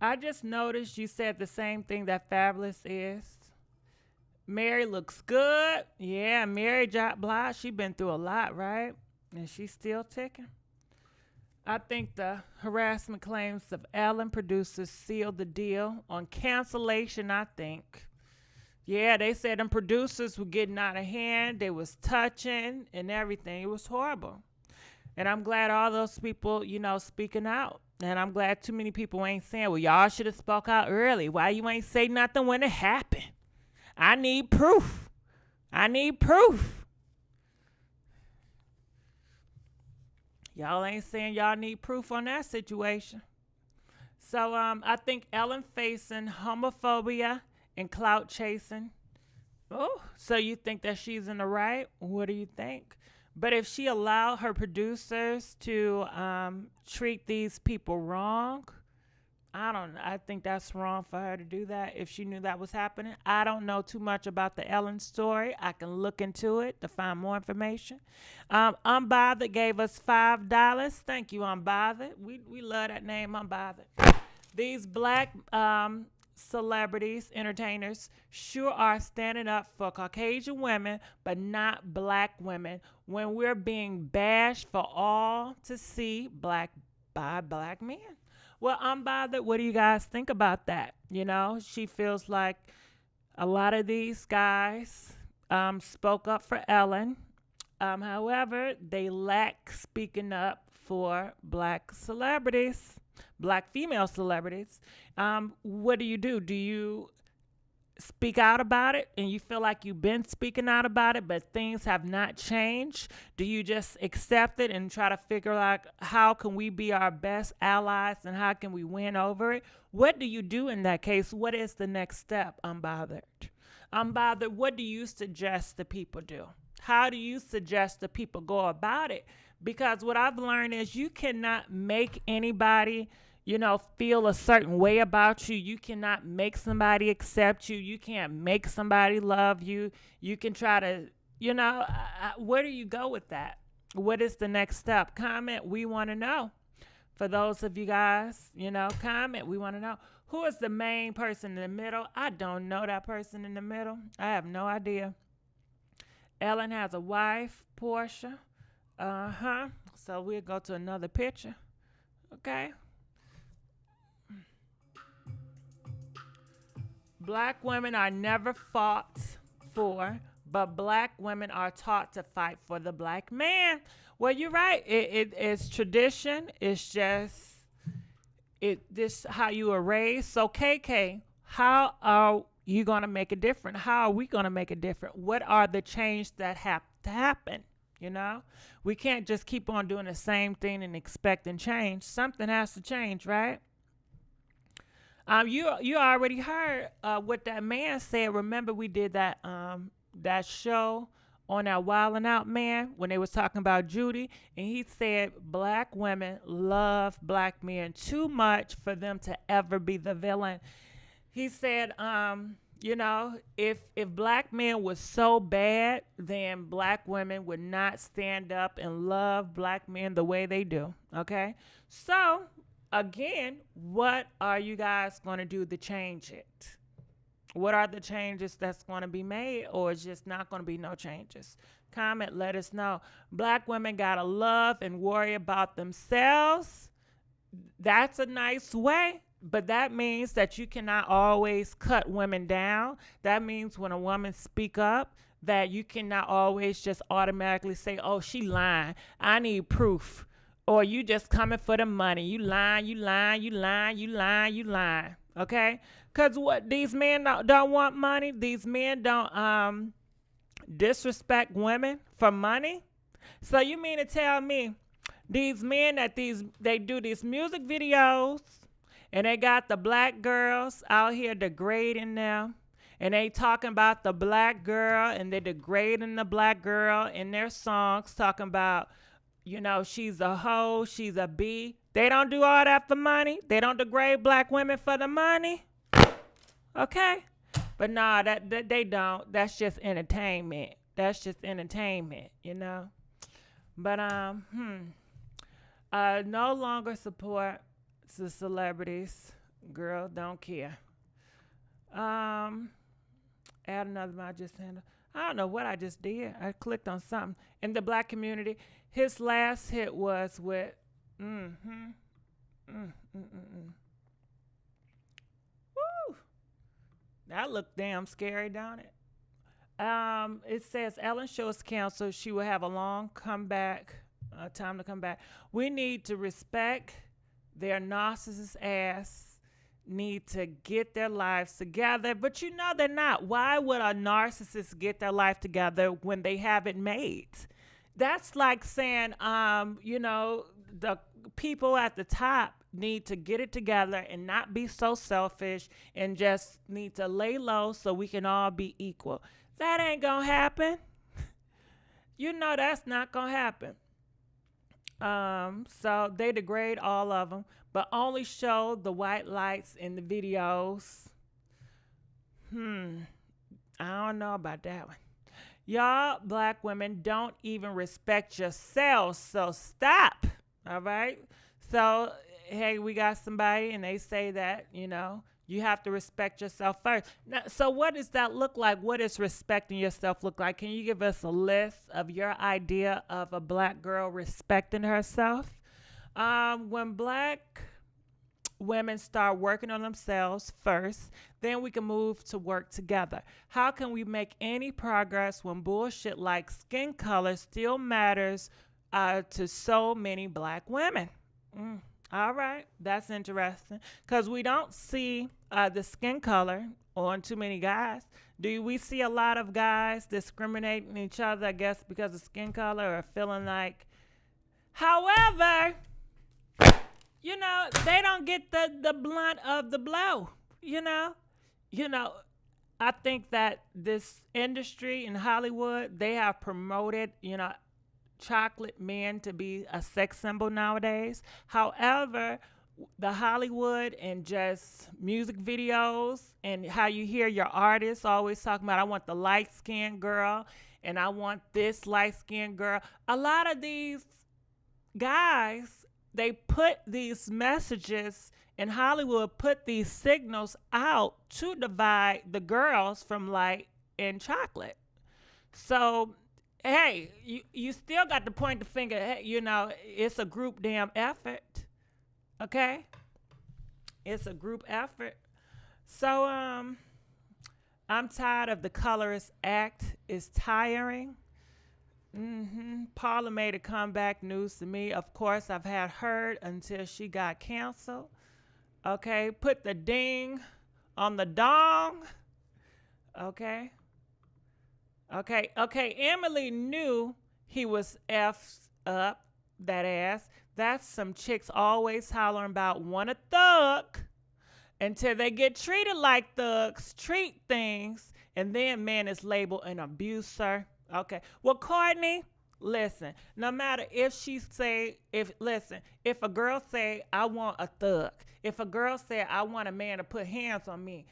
I just noticed you said the same thing that Fabulous is. Mary looks good. Yeah, Mary J. Blige, she been through a lot, right? And she's still ticking. I think the harassment claims of Ellen producers sealed the deal on cancellation, I think. Yeah, they said them producers were getting out of hand. They was touching and everything. It was horrible. And I'm glad all those people, you know, speaking out. And I'm glad too many people ain't saying, well, y'all should have spoke out early. Why you ain't say nothing when it happened? I need proof. I need proof. Y'all ain't saying y'all need proof on that situation. So I think Ellen facing homophobia and clout chasing. Oh, so you think that she's in the right? What do you think? But if she allowed her producers to treat these people wrong, I don't know. I think that's wrong for her to do that if she knew that was happening. I don't know too much about the Ellen story. I can look into it to find more information. Unbothered gave us $5. Thank you, Unbothered. We love that name, Unbothered. These black celebrities, entertainers, sure are standing up for Caucasian women, but not black women when we're being bashed for all to see by black men. Well, Unbothered, what do you guys think about that? You know, she feels like a lot of these guys spoke up for Ellen. However, they lack speaking up for black celebrities, black female celebrities. What do? Do you speak out about it and you feel like you've been speaking out about it, but things have not changed? Do you just accept it and try to figure out how can we be our best allies and how can we win over it? What do you do in that case? What is the next step? Unbothered, what do you suggest the people do? How do you suggest the people go about it? Because what I've learned is you cannot make anybody, you know, feel a certain way about you. You cannot make somebody accept you. You can't make somebody love you. You can try to, you know, where do you go with that? What is the next step? Comment. We want to know. For those of you guys, you know, comment. We want to know. Who is the main person in the middle? I don't know that person in the middle. I have no idea. Ellen has a wife, Portia. So we'll go to another picture. Okay. Black women are never fought for, but black women are taught to fight for the black man. Well, you're right. It's tradition. It's just this how you are raised. So KK, how are you gonna make it different? How are we gonna make it different? What are the changes that have to happen? You know, we can't just keep on doing the same thing and expecting change. Something has to change, right? You already heard what that man said. Remember, we did that that show on that Wild 'N Out Man when they was talking about Judy, and he said black women love black men too much for them to ever be the villain. He said, you know, if black men was so bad, then black women would not stand up and love black men the way they do. Okay, so. Again, what are you guys going to do to change it? What are the changes that's going to be made, or it's just not going to be no changes? Comment, let us know. Black women got to love and worry about themselves. That's a nice way, but that means that you cannot always cut women down. That means when a woman speak up, that you cannot always just automatically say, oh, she lying. I need proof. Or you just coming for the money. You lying, you lying, you lying, you lying, you lying. Okay? Because what these men don't want money. These men don't disrespect women for money. So you mean to tell me these men they do these music videos and they got the black girls out here degrading them, and they talking about the black girl and they degrading the black girl in their songs, talking about, she's a hoe, she's a B. They don't do all that for money. They don't degrade black women for the money. Okay? But nah, that they don't. That's just entertainment. That's just entertainment, But no longer support the celebrities. Girl, don't care. Add another one I just handled. I don't know what I just did. I clicked on something. In the black community, his last hit was with Woo! That looked damn scary, don't it? It says Ellen show is canceled. She will have a long comeback, time to come back. We need to respect their narcissist ass. Need to get their lives together, but they're not. Why would a narcissist get their life together when they have it made? That's like saying, the people at the top need to get it together and not be so selfish and just need to lay low so we can all be equal. That ain't gonna happen. That's not gonna happen. So they degrade all of them, but only show the white lights in the videos. I don't know about that one. Y'all black women don't even respect yourselves, so stop. All right? So, hey, we got somebody and they say that, you have to respect yourself first. Now, so what does that look like? What does respecting yourself look like? Can you give us a list of your idea of a black girl respecting herself? When black women start working on themselves first, then we can move to work together. How can we make any progress when bullshit like skin color still matters to so many black women? All right, that's interesting, because we don't see the skin color on too many guys. Do we see a lot of guys discriminating each other, I guess, because of skin color, or feeling like, however, they don't get the blunt of the blow, I think that this industry in Hollywood, they have promoted, chocolate men to be a sex symbol nowadays. However, the Hollywood and just music videos and how you hear your artists always talking about, I want the light-skinned girl and I want this light-skinned girl. A lot of these guys, they put these messages in Hollywood, put these signals out to divide the girls from light and chocolate. So, hey, you still got to point the finger. Hey, it's a group damn effort. Okay? It's a group effort. So, I'm tired of the colorist act. It's tiring. Paula made a comeback, news to me. Of course, I've had her until she got canceled. Okay? Put the ding on the dong. Okay? Okay, Emily knew he was F'd up, that ass. That's some chicks always hollering about want a thug until they get treated like thugs, treat things, and then man is labeled an abuser. Okay, well, Courtney, listen, no matter if if a girl say, I want a thug, if a girl say, I want a man to put hands on me,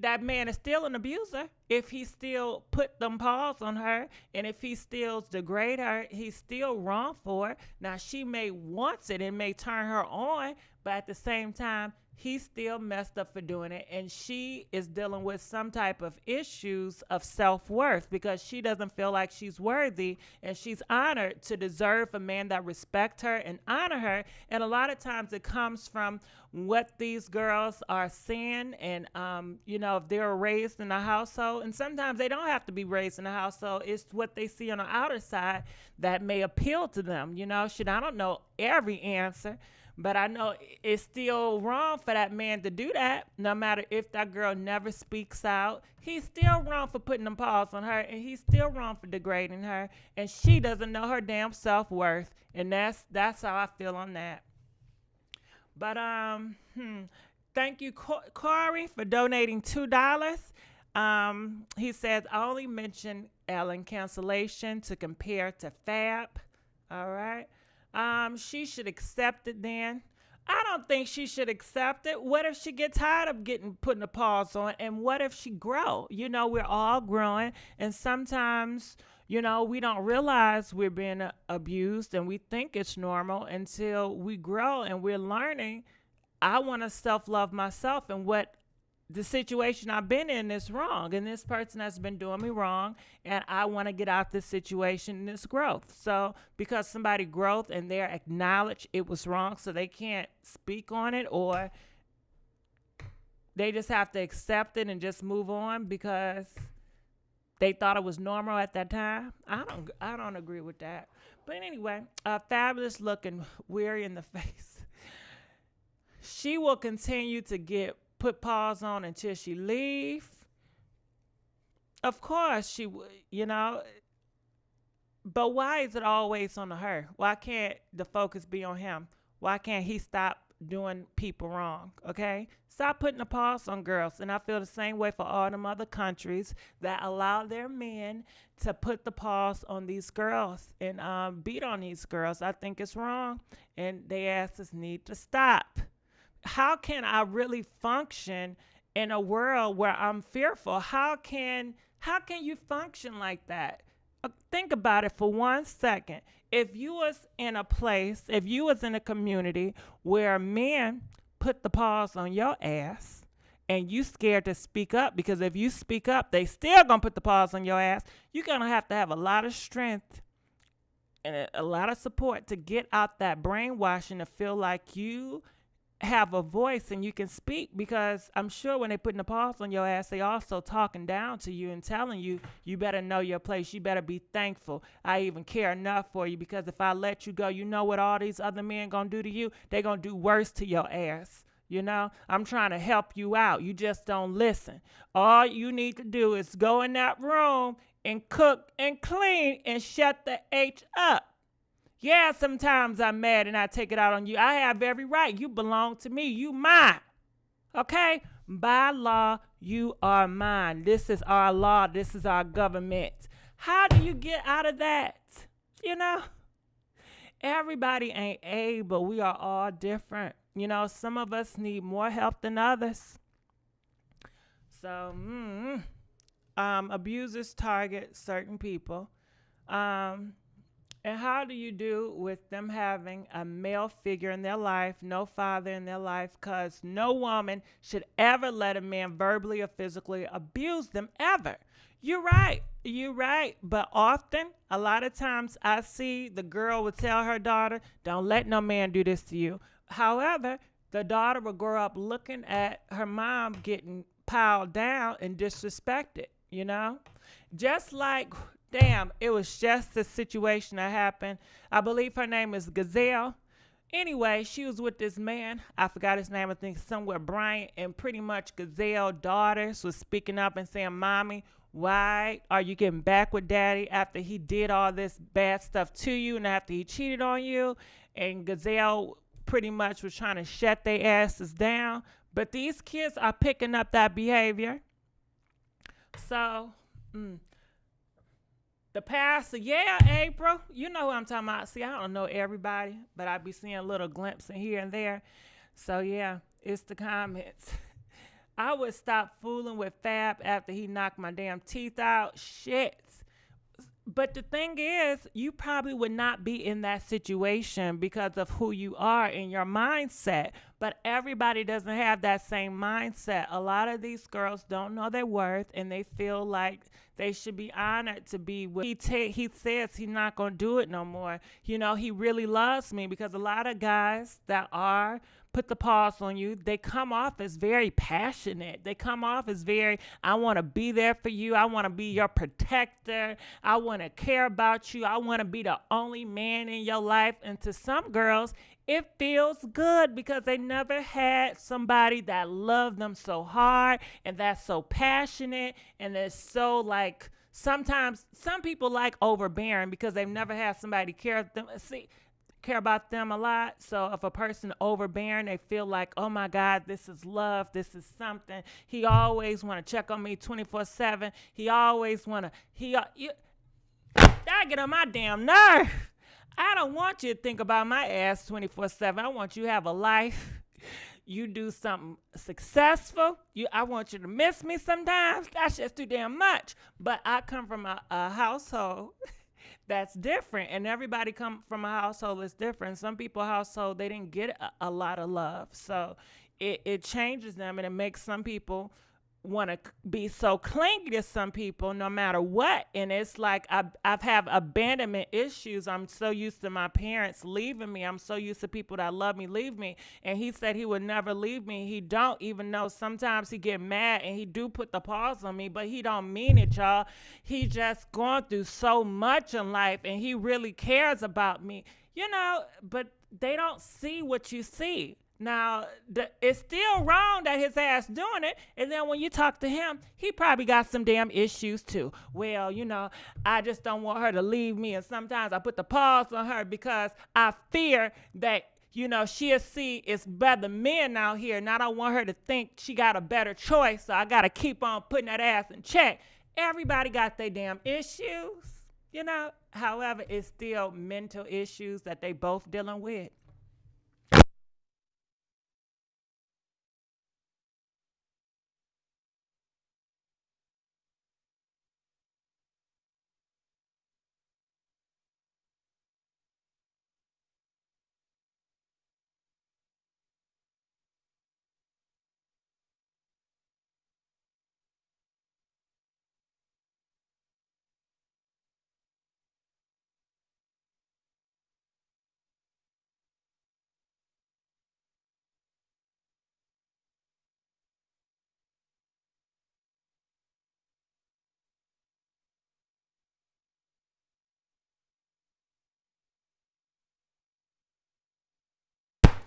that man is still an abuser. If he still put them paws on her, and if he still degrade her, he's still wrong for it. Now, she may want it and may turn her on, but at the same time, He's still messed up for doing it, and she is dealing with some type of issues of self-worth because she doesn't feel like she's worthy, and she's honored to deserve a man that respect her and honor her. And a lot of times it comes from what these girls are seeing, and if they're raised in a household, and sometimes they don't have to be raised in a household. It's what they see on the outer side that may appeal to them. Shit, I don't know every answer, but I know it's still wrong for that man to do that. No matter if that girl never speaks out, he's still wrong for putting them paws on her, and he's still wrong for degrading her, and she doesn't know her damn self-worth. And that's how I feel on that. But thank you, Corey, for donating $2. He says, I only mentioned Ellen cancellation to compare to Fab. All right. She should accept it then. I don't think she should accept it. What if she gets tired of putting a pause on? And what if she grow? We're all growing. And sometimes, we don't realize we're being abused, and we think it's normal until we grow and we're learning. I want to self-love myself, and what the situation I've been in is wrong, and this person has been doing me wrong, and I want to get out this situation and this growth. So because somebody growth and they acknowledge it was wrong, so they can't speak on it, or they just have to accept it and just move on because they thought it was normal at that time. I don't agree with that. But anyway, fabulous looking, weary in the face. She will continue to put pause on until she leave. Of course she would, but why is it always on her? Why can't the focus be on him? Why can't he stop doing people wrong? Okay, stop putting a pause on girls. And I feel the same way for all them other countries that allow their men to put the pause on these girls and beat on these girls. I think it's wrong, and they asses need to stop. How can I really function in a world where I'm fearful? How can you function like that? Think about it for 1 second. If you was in a place, if you was in a community where men put the pause on your ass, and you scared to speak up, because if you speak up, they still gonna put the pause on your ass, you're gonna have a lot of strength and a lot of support to get out that brainwashing, to feel like you have a voice and you can speak. Because I'm sure when they putting the pause on your ass, they also talking down to you and telling you, you better know your place. You better be thankful. I even care enough for you, because if I let you go, you know what all these other men gonna do to you? They gonna do worse to your ass. I'm trying to help you out. You just don't listen. All you need to do is go in that room and cook and clean and shut the H up. Yeah, sometimes I'm mad and I take it out on you. I have every right. You belong to me. You mine. Okay? By law, you are mine. This is our law. This is our government. How do you get out of that? Everybody ain't able. We are all different. Some of us need more help than others. So, abusers target certain people. And how do you do with them having a male figure in their life, no father in their life? Because no woman should ever let a man verbally or physically abuse them, ever. You're right. But often, a lot of times, I see the girl would tell her daughter, don't let no man do this to you. However, the daughter will grow up looking at her mom getting piled down and disrespected, Just like... Damn, it was just a situation that happened. I believe her name is Gazelle. Anyway, she was with this man. I forgot his name. I think somewhere Bryant. And pretty much Gazelle daughters was speaking up and saying, Mommy, why are you getting back with Daddy after he did all this bad stuff to you and after he cheated on you? And Gazelle pretty much was trying to shut their asses down. But these kids are picking up that behavior. So, the pastor, yeah, April, you know who I'm talking about. See, I don't know everybody, but I be seeing a little glimpse in here and there. So, yeah, it's the comments. I would stop fooling with Fab after he knocked my damn teeth out. Shit. But the thing is, you probably would not be in that situation because of who you are in your mindset. But everybody doesn't have that same mindset. A lot of these girls don't know their worth, and they feel like they should be honored to be with. He says he's not going to do it no more. You know, he really loves me, because a lot of guys that are put the pause on you, they come off as very passionate. They come off as very, I want to be there for you. I want to be your protector. I want to care about you. I want to be the only man in your life. And to some girls, it feels good because they never had somebody that loved them so hard and that's so passionate and that's so like, sometimes some people like overbearing because they've never had somebody care about them a lot. So if a person overbearing, they feel like, oh my God, this is love, this is something. He always want to check on me 24/7. He always want to, that get on my damn nerve. I don't want you to think about my ass 24/7. I want you to have a life. You do something successful. I want you to miss me sometimes. That's just too damn much. But I come from a household that's different, and everybody come from a household that's different. Some people household, they didn't get a lot of love, so it changes them, and it makes some people want to be so clingy to some people no matter what. And it's like I've have abandonment issues. I'm so used to my parents leaving me. I'm so used to people that love me leave me. And he said he would never leave me. He don't, even though sometimes he get mad and he do put the pause on me, but he don't mean it, y'all. He just going through so much in life, and he really cares about me, you know. But they don't see what you see. Now, it's still wrong that his ass doing it. And then when you talk to him, he probably got some damn issues too. Well, you know, I just don't want her to leave me. And sometimes I put the pause on her because I fear that, you know, she'll see it's better men out here. And I don't want her to think she got a better choice. So I got to keep on putting that ass in check. Everybody got their damn issues, you know. However, it's still mental issues that they both dealing with.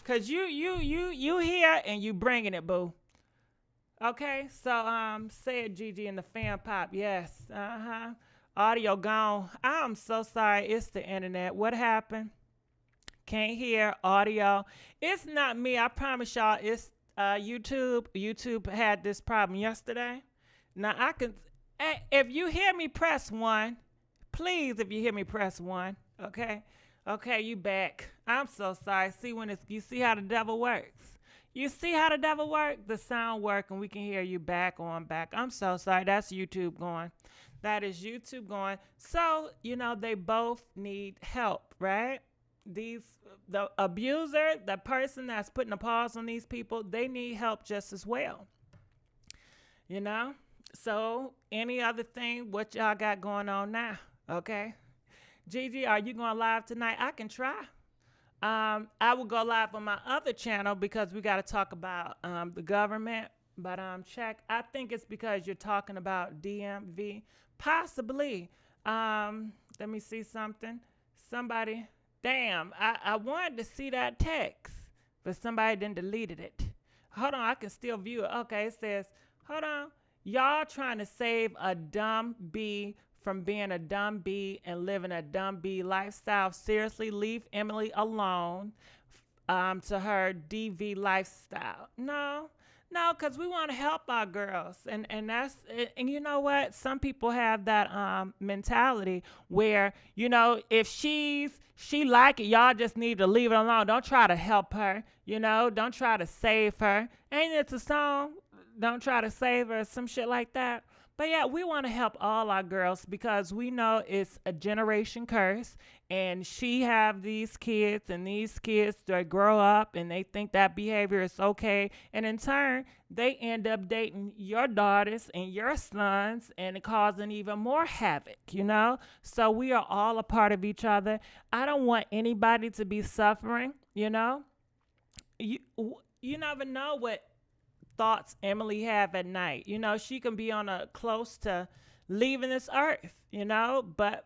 Cause you here and you bringing it, boo. Okay, so said Gigi and the fan pop. Yes, audio gone. I'm so sorry. It's the internet. What happened? Can't hear audio. It's not me. I promise y'all. It's YouTube. YouTube had this problem yesterday. Now I can. If you hear me, press one. Please, if you hear me, press one. Okay. Okay, you back. I'm so sorry. See when it's, you see how the devil works. You see how the devil works? The sound work and we can hear you back on back. I'm so sorry. That's YouTube going. That is YouTube going. So, you know, they both need help, right? The abuser, the person that's putting a pause on these people, they need help just as well. You know? So, any other thing, what y'all got going on now? Okay? Gigi, are you going live tonight? I can try. I will go live on my other channel because we got to talk about the government. But check. I think it's because you're talking about DMV. Possibly. Let me see something. Somebody. Damn. I wanted to see that text, but somebody didn't deleted it. Hold on. I can still view it. Okay. It says, hold on. Y'all trying to save a dumb bee from being a dumb bee and living a dumb bee lifestyle. Seriously, leave Emily alone to her DV lifestyle. No, because we want to help our girls. And that's, and you know what? Some people have that mentality where, you know, if she like it, y'all just need to leave it alone. Don't try to help her, you know. Don't try to save her. Ain't it a song? Don't try to save her, some shit like that. But yeah, we want to help all our girls because we know it's a generation curse, and she have these kids, and these kids they grow up and they think that behavior is okay, and in turn they end up dating your daughters and your sons and causing even more havoc, you know? So we are all a part of each other. I don't want anybody to be suffering, you know? You you never know what thoughts Emily have at night. You know, she can be on a close to leaving this earth, you know, but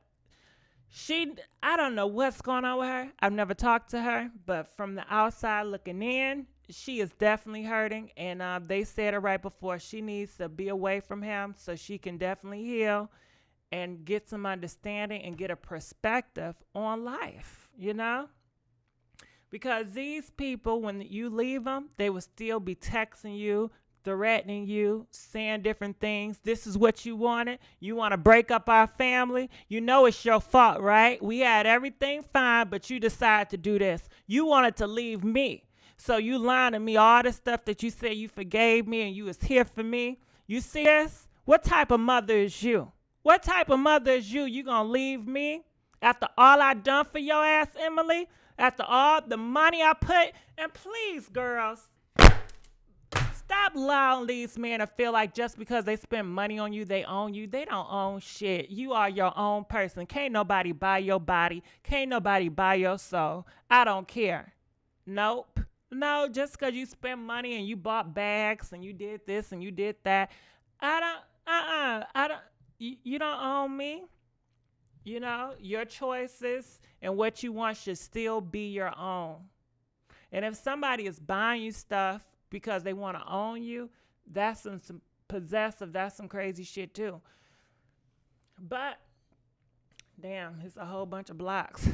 I don't know what's going on with her. I've never talked to her, but from the outside looking in, she is definitely hurting. And they said it right before. She needs to be away from him so she can definitely heal and get some understanding and get a perspective on life, you know? Because these people, when you leave them, they will still be texting you, threatening you, saying different things. This is what you wanted. You want to break up our family. You know it's your fault, right? We had everything fine, but you decided to do this. You wanted to leave me. So you lying to me all the stuff that you said you forgave me and you was here for me. You see this? What type of mother is you? What type of mother is you? You gonna leave me after all I done for your ass, Emily? After all the money I put? And please, girls, stop allowing these men to feel like just because they spend money on you, they own you. They don't own shit. You are your own person. Can't nobody buy your body. Can't nobody buy your soul. I don't care. Nope. No, just because you spend money and you bought bags and you did this and you did that, you don't own me. You know, your choices and what you want should still be your own. And if somebody is buying you stuff because they want to own you, that's some possessive, that's some crazy shit too. But, damn, it's a whole bunch of blocks.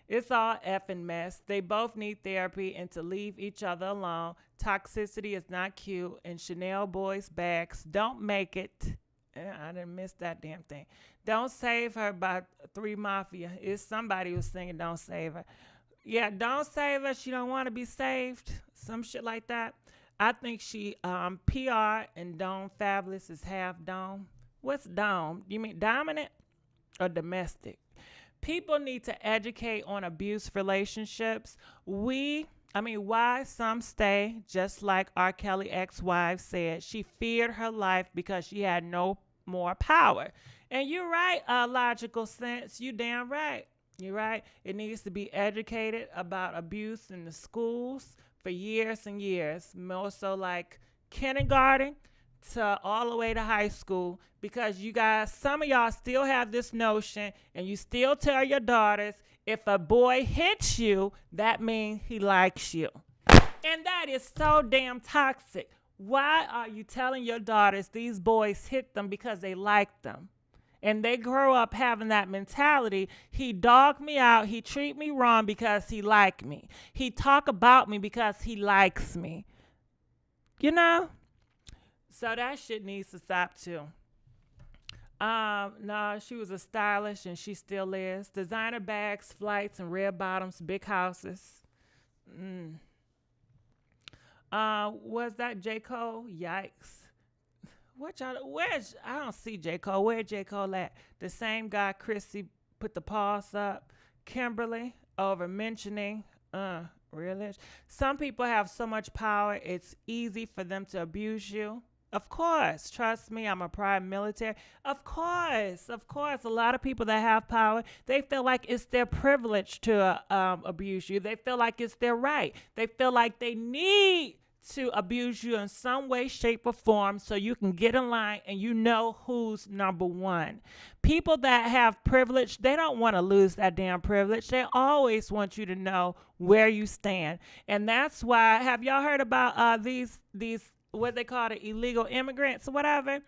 It's all effing mess. They both need therapy and to leave each other alone. Toxicity is not cute, and Chanel boys' bags don't make it. I didn't miss that damn thing. Don't Save Her by 3 Mafia. It's somebody who's singing Don't Save Her. Yeah, don't save her. She don't want to be saved. Some shit like that. I think she PR and Dome Fabulous is half Dome. What's Dome? You mean dominant or domestic? People need to educate on abuse relationships. Why some stay, just like R. Kelly ex-wife said, she feared her life because she had no more power. And you're right, logical sense. You damn right. You're right. It needs to be educated about abuse in the schools for years and years. More so like kindergarten to all the way to high school, because you guys, some of y'all still have this notion and you still tell your daughters, if a boy hits you, that means he likes you. And that is so damn toxic. Why are you telling your daughters these boys hit them because they like them? And they grow up having that mentality. He dogged me out. He treat me wrong because he like me. He talk about me because he likes me. You know? So that shit needs to stop too. No, she was a stylist and she still is. Designer bags, flights, and red bottoms, big houses. Was that J. Cole? Yikes. I don't see J. Cole. Where J. Cole at? The same guy Chrissy put the pause up. Kimberly over mentioning. Really? Some people have so much power, it's easy for them to abuse you. Of course. Trust me, I'm a prior military. Of course. A lot of people that have power, they feel like it's their privilege to abuse you. They feel like it's their right. They feel like they need to abuse you in some way, shape, or form so you can get in line and you know who's number one. People that have privilege, they don't want to lose that damn privilege. They always want you to know where you stand. And that's why, have y'all heard about these what they call the illegal immigrants or whatever?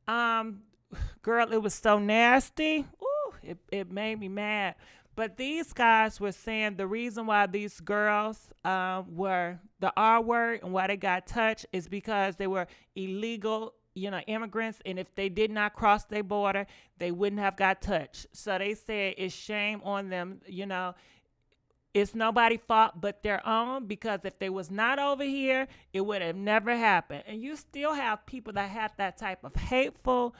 Girl, it was so nasty. Ooh, it made me mad. But these guys were saying the reason why these girls were the R word and why they got touched is because they were illegal, immigrants. And if they did not cross their border, they wouldn't have got touched. So they said it's shame on them, It's nobody's fault but their own, because if they was not over here, it would have never happened. And you still have people that have that type of hateful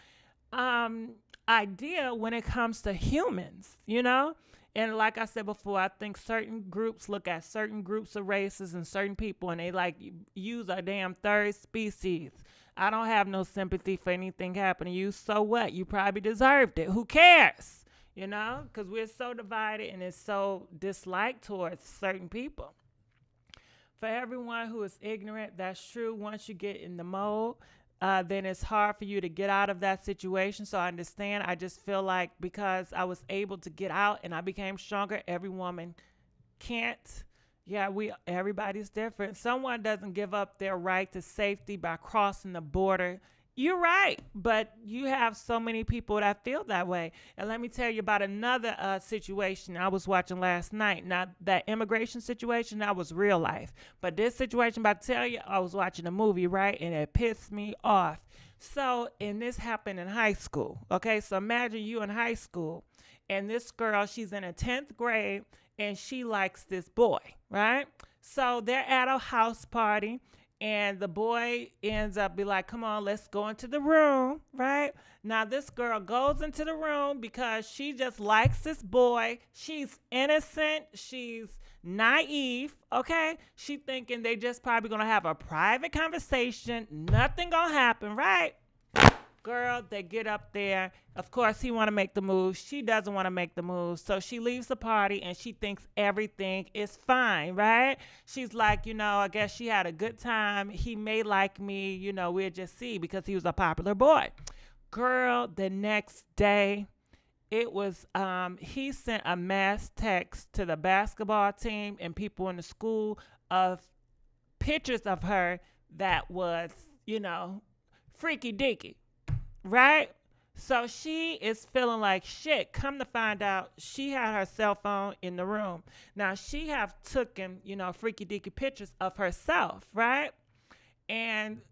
idea when it comes to humans, you know? And like I said before, I think certain groups look at certain groups of races and certain people and they like use a damn third species. I don't have no sympathy for anything happening to you. So what? You probably deserved it. Who cares? You know? Because we're so divided and it's so disliked towards certain people. For everyone who is ignorant, that's true. Once you get in the mode, then it's hard for you to get out of that situation. So I understand. I just feel like because I was able to get out and I became stronger, every woman can't. Yeah, everybody's different. Someone doesn't give up their right to safety by crossing the border. You're right, but you have so many people that feel that way. And let me tell you about another situation I was watching last night. Now, that immigration situation, that was real life. But this situation, I'm about to tell you, I was watching a movie, right? And it pissed me off. So, and this happened in high school. Okay, so imagine you in high school. And this girl, she's in a 10th grade, and she likes this boy, right? So they're at a house party. And the boy ends up be like, come on, let's go into the room, right? Now, this girl goes into the room because she just likes this boy. She's innocent. She's naive, okay? She thinking they just probably going to have a private conversation. Nothing going to happen, right? Girl, they get up there. Of course, he want to make the move. She doesn't want to make the move. So she leaves the party and she thinks everything is fine, right? She's like, I guess she had a good time. He may like me, we'll just see because he was a popular boy. Girl, the next day, it was, he sent a mass text to the basketball team and people in the school of pictures of her that was, freaky deaky. Right? So she is feeling like shit. Come to find out, she had her cell phone in the room. Now, she have taken, freaky deaky pictures of herself, right? And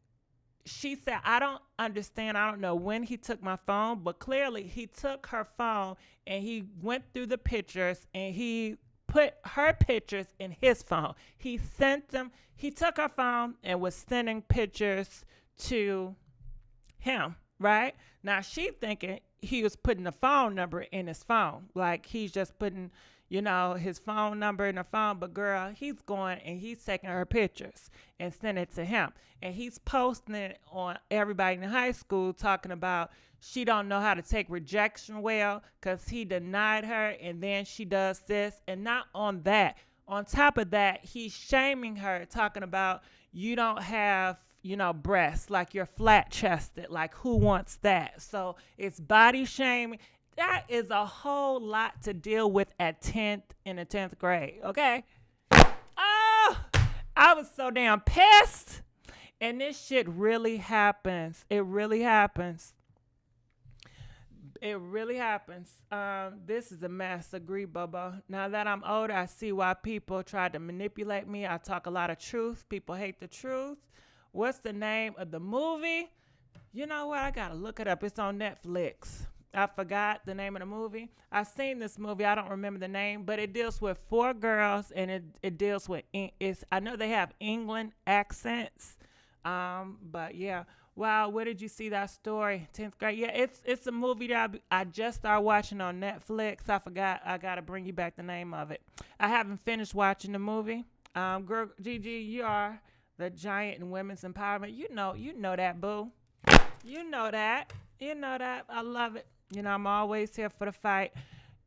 she said, I don't understand. I don't know when he took my phone, but clearly he took her phone and he went through the pictures and he put her pictures in his phone. He sent them. He took her phone and was sending pictures to him. Right? Now, she thinking he was putting the phone number in his phone. Like, he's just putting, his phone number in the phone. But, girl, he's going and he's taking her pictures and sending it to him. And he's posting it on everybody in high school talking about she don't know how to take rejection well because he denied her and then she does this. And not on that. On top of that, he's shaming her, talking about you don't have breasts, like you're flat chested, like who wants that? So it's body shaming. That is a whole lot to deal with at 10th in the 10th grade, okay? Oh, I was so damn pissed. And this shit really happens. It really happens. It really happens. This is a mess. Agree, Bubba. Now that I'm older, I see why people try to manipulate me. I talk a lot of truth. People hate the truth. What's the name of the movie? You know what? I got to look it up. It's on Netflix. I forgot the name of the movie. I've seen this movie. I don't remember the name, but it deals with 4 girls, and it deals with, I know they have England accents, but yeah. Wow, where did you see that story? 10th grade. Yeah, it's a movie that I just started watching on Netflix. I forgot. I got to bring you back the name of it. I haven't finished watching the movie. Girl, Gigi, you are the giant in women's empowerment. You know that, boo. You know that. I love it. I'm always here for the fight.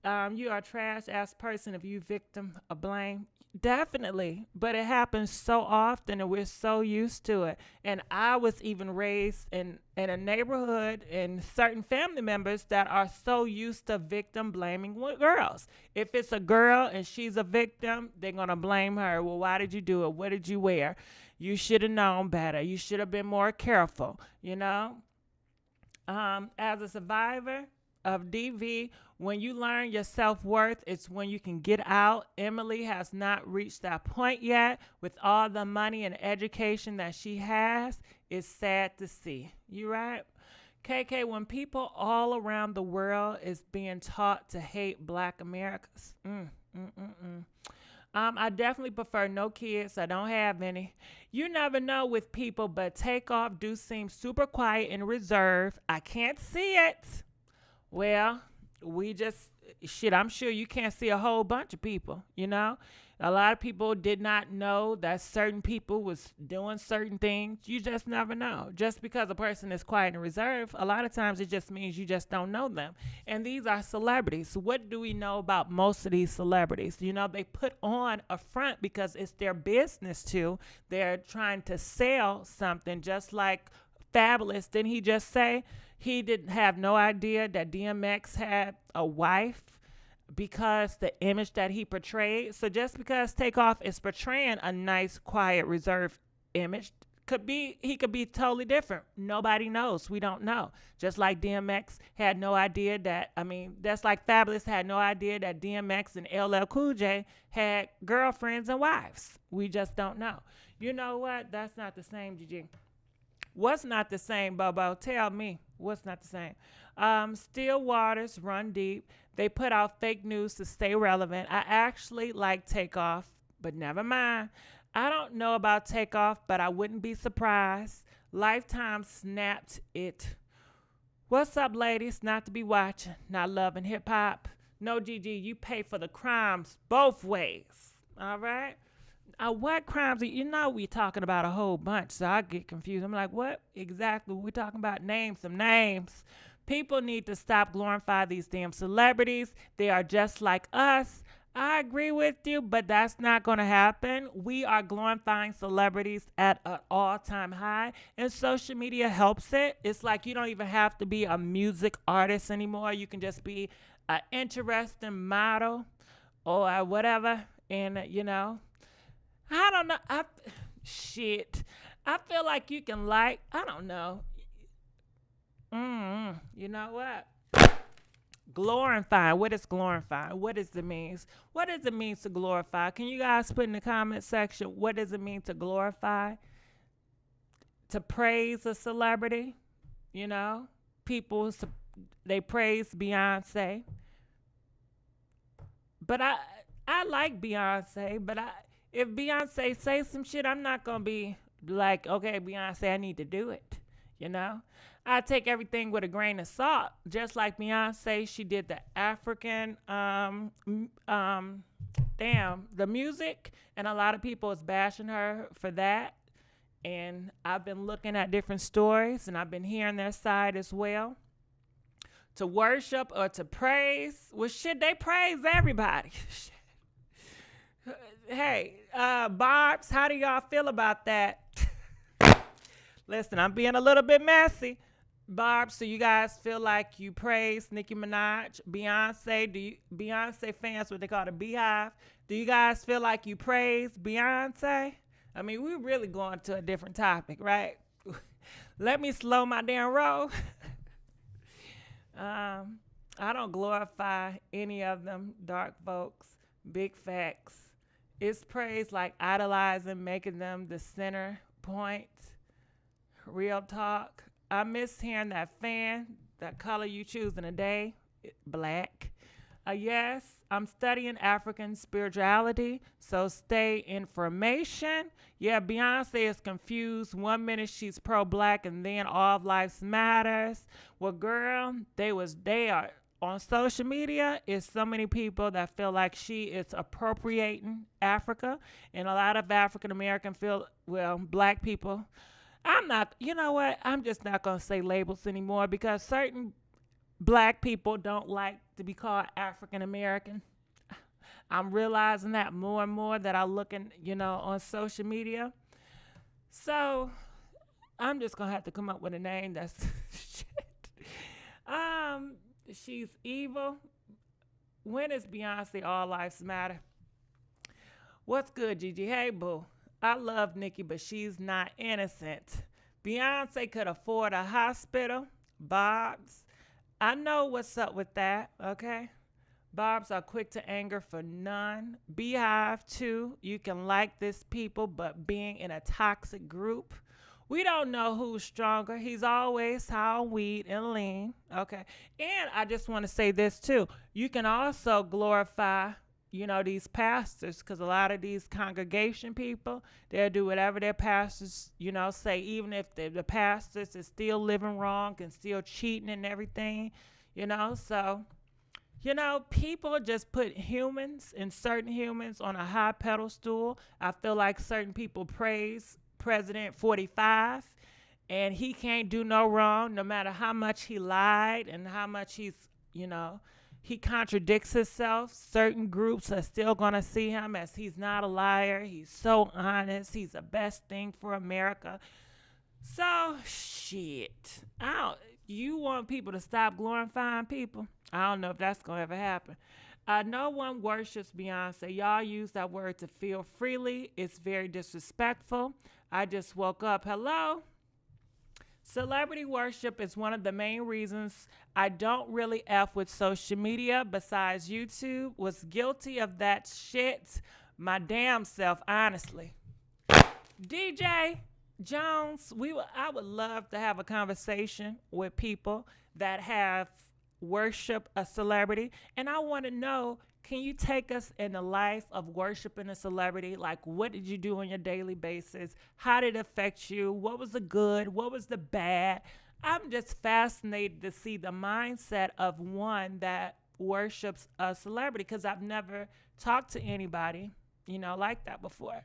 You are a trash-ass person if you victim of blame. Definitely. But it happens so often and we're so used to it. And I was even raised in a neighborhood and certain family members that are so used to victim blaming girls. If it's a girl and she's a victim, they're going to blame her. Well, why did you do it? What did you wear? You should have known better. You should have been more careful, As a survivor of DV, when you learn your self-worth, it's when you can get out. Emily has not reached that point yet. With all the money and education that she has, it's sad to see. You right? KK, when people all around the world is being taught to hate Black Americans, I definitely prefer no kids. I don't have any. You never know with people, but Takeoff do seem super quiet and reserved. I can't see it. Well, we just shit. I'm sure you can't see a whole bunch of people. A lot of people did not know that certain people was doing certain things. You just never know. Just because a person is quiet and reserved, a lot of times it just means you just don't know them. And these are celebrities. What do we know about most of these celebrities? They put on a front because it's their business to. They're trying to sell something, just like Fabulous. Didn't he just say he didn't have no idea that DMX had a wife? Because the image that he portrayed. So just because Takeoff is portraying a nice, quiet, reserved image, he could be totally different. Nobody knows. We don't know. Just like DMX had no idea that's like Fabulous had no idea that DMX and LL Cool J had girlfriends and wives. We just don't know. You know what? That's not the same, Gigi. What's not the same, Bobo? Tell me. What's not the same? Still waters run deep. They put out fake news to stay relevant. I actually like Takeoff, but never mind. I don't know about Takeoff, but I wouldn't be surprised. Lifetime snapped it. What's up, ladies? Not to be watching, not loving hip hop. No, GG, you pay for the crimes both ways. All right? What crimes? We're talking about a whole bunch, so I get confused. I'm like, what exactly are we talking about? Name some names. People need to stop glorifying these damn celebrities. They are just like us. I agree with you, but that's not going to happen. We are glorifying celebrities at an all-time high, and social media helps it. It's like you don't even have to be a music artist anymore. You can just be an interesting model or whatever, and I don't know. Shit. I feel like you can I don't know. You know what? Glorify. What is glorify? What does it mean? What does it mean to glorify? Can you guys put in the comment section, what does it mean to glorify? To praise a celebrity? People, they praise Beyonce. But I like Beyonce, but if Beyonce say some shit, I'm not going to be like, okay, Beyonce, I need to do it. I take everything with a grain of salt. Just like Beyonce, she did the African, the music, and a lot of people is bashing her for that. And I've been looking at different stories, and I've been hearing their side as well. To worship or to praise, well, shit, they praise everybody. Hey, Barbs, how do y'all feel about that? Listen, I'm being a little bit messy. Barb, so you guys feel like you praise Nicki Minaj, Beyonce? Beyonce fans, what they call the Beehive? Do you guys feel like you praise Beyonce? I mean, we're really going to a different topic, right? Let me slow my damn roll. I don't glorify any of them dark folks, big facts. It's praise like idolizing, making them the center point. Real talk. I miss hearing that fan, that color you choose in a day, black. Yes, I'm studying African spirituality, so stay information. Yeah, Beyonce is confused. 1 minute she's pro-black and then all lives matters. Well, girl, they are on social media. Is so many people that feel like she is appropriating Africa, and a lot of African American black people. I'm not, you know what? I'm just not going to say labels anymore because certain black people don't like to be called African American. I'm realizing that more and more that I'm looking, on social media. So I'm just going to have to come up with a name that's shit. She's evil. When is Beyonce All Lives Matter? What's good, Gigi? Hey, boo. I love Nicki, but she's not innocent. Beyonce could afford a hospital. Bobs. I know what's up with that, okay? Bobs are quick to anger for none. Beehive, too. You can like this people, but being in a toxic group. We don't know who's stronger. He's always high on weed and lean, okay? And I just want to say this, too. You can also glorify these pastors, because a lot of these congregation people, they'll do whatever their pastors, say, even if the pastors is still living wrong and still cheating and everything, So, people just put certain humans on a high pedestal. I feel like certain people praise President 45, and he can't do no wrong, no matter how much he lied and how much he contradicts himself. Certain groups are still going to see him as he's not a liar. He's so honest. He's the best thing for America. So, shit. You want people to stop glorifying people? I don't know if that's going to ever happen. No one worships Beyonce. Y'all use that word to feel freely. It's very disrespectful. I just woke up. Hello? Celebrity worship is one of the main reasons I don't really F with social media besides YouTube. Was guilty of that shit my damn self, honestly. DJ Jones, I would love to have a conversation with people that have worshiped a celebrity. And I want to know, can you take us in the life of worshiping a celebrity? Like, what did you do on your daily basis? How did it affect you? What was the good? What was the bad? I'm just fascinated to see the mindset of one that worships a celebrity, because I've never talked to anybody, like that before.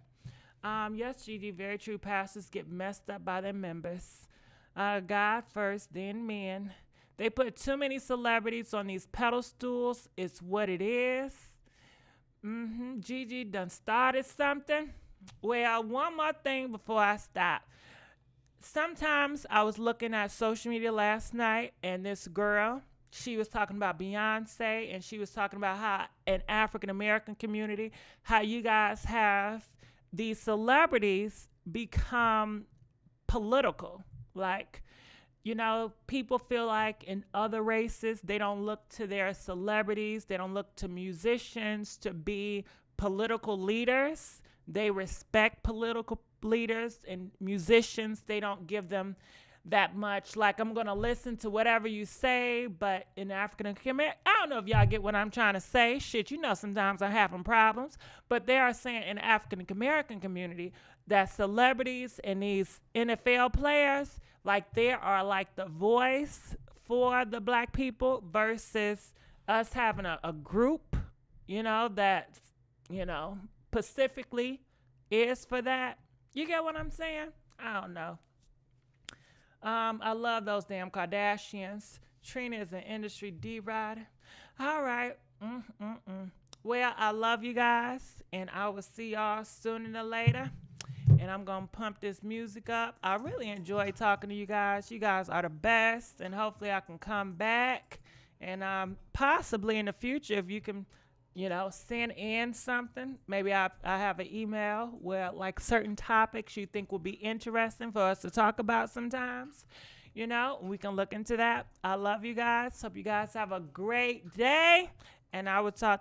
Yes, Gigi, very true. Pastors get messed up by their members. God first, then men. They put too many celebrities on these pedestals. It's what it is. Gigi done started something. Well, one more thing before I stop. Sometimes I was looking at social media last night, and this girl, she was talking about Beyonce, and she was talking about how an African American community, how you guys have these celebrities become political. Like, people feel like in other races, they don't look to their celebrities, they don't look to musicians to be political leaders. They respect political leaders, and musicians, they don't give them that much. Like, I'm going to listen to whatever you say, but in African American, I don't know if y'all get what I'm trying to say. Shit, sometimes I'm having problems, but they are saying in the African American community that celebrities and these NFL players, like, they are like the voice for the black people versus us having a group, that, specifically is for that. You get what I'm saying? I don't know. I love those damn Kardashians. Trina is an industry D-rider. All right. Well, I love you guys, and I will see y'all sooner than later. And I'm going to pump this music up. I really enjoy talking to you guys. You guys are the best, and hopefully I can come back. And possibly in the future, if you can, send in something. Maybe I have an email where, like, certain topics you think will be interesting for us to talk about sometimes. We can look into that. I love you guys. Hope you guys have a great day. And I will talk to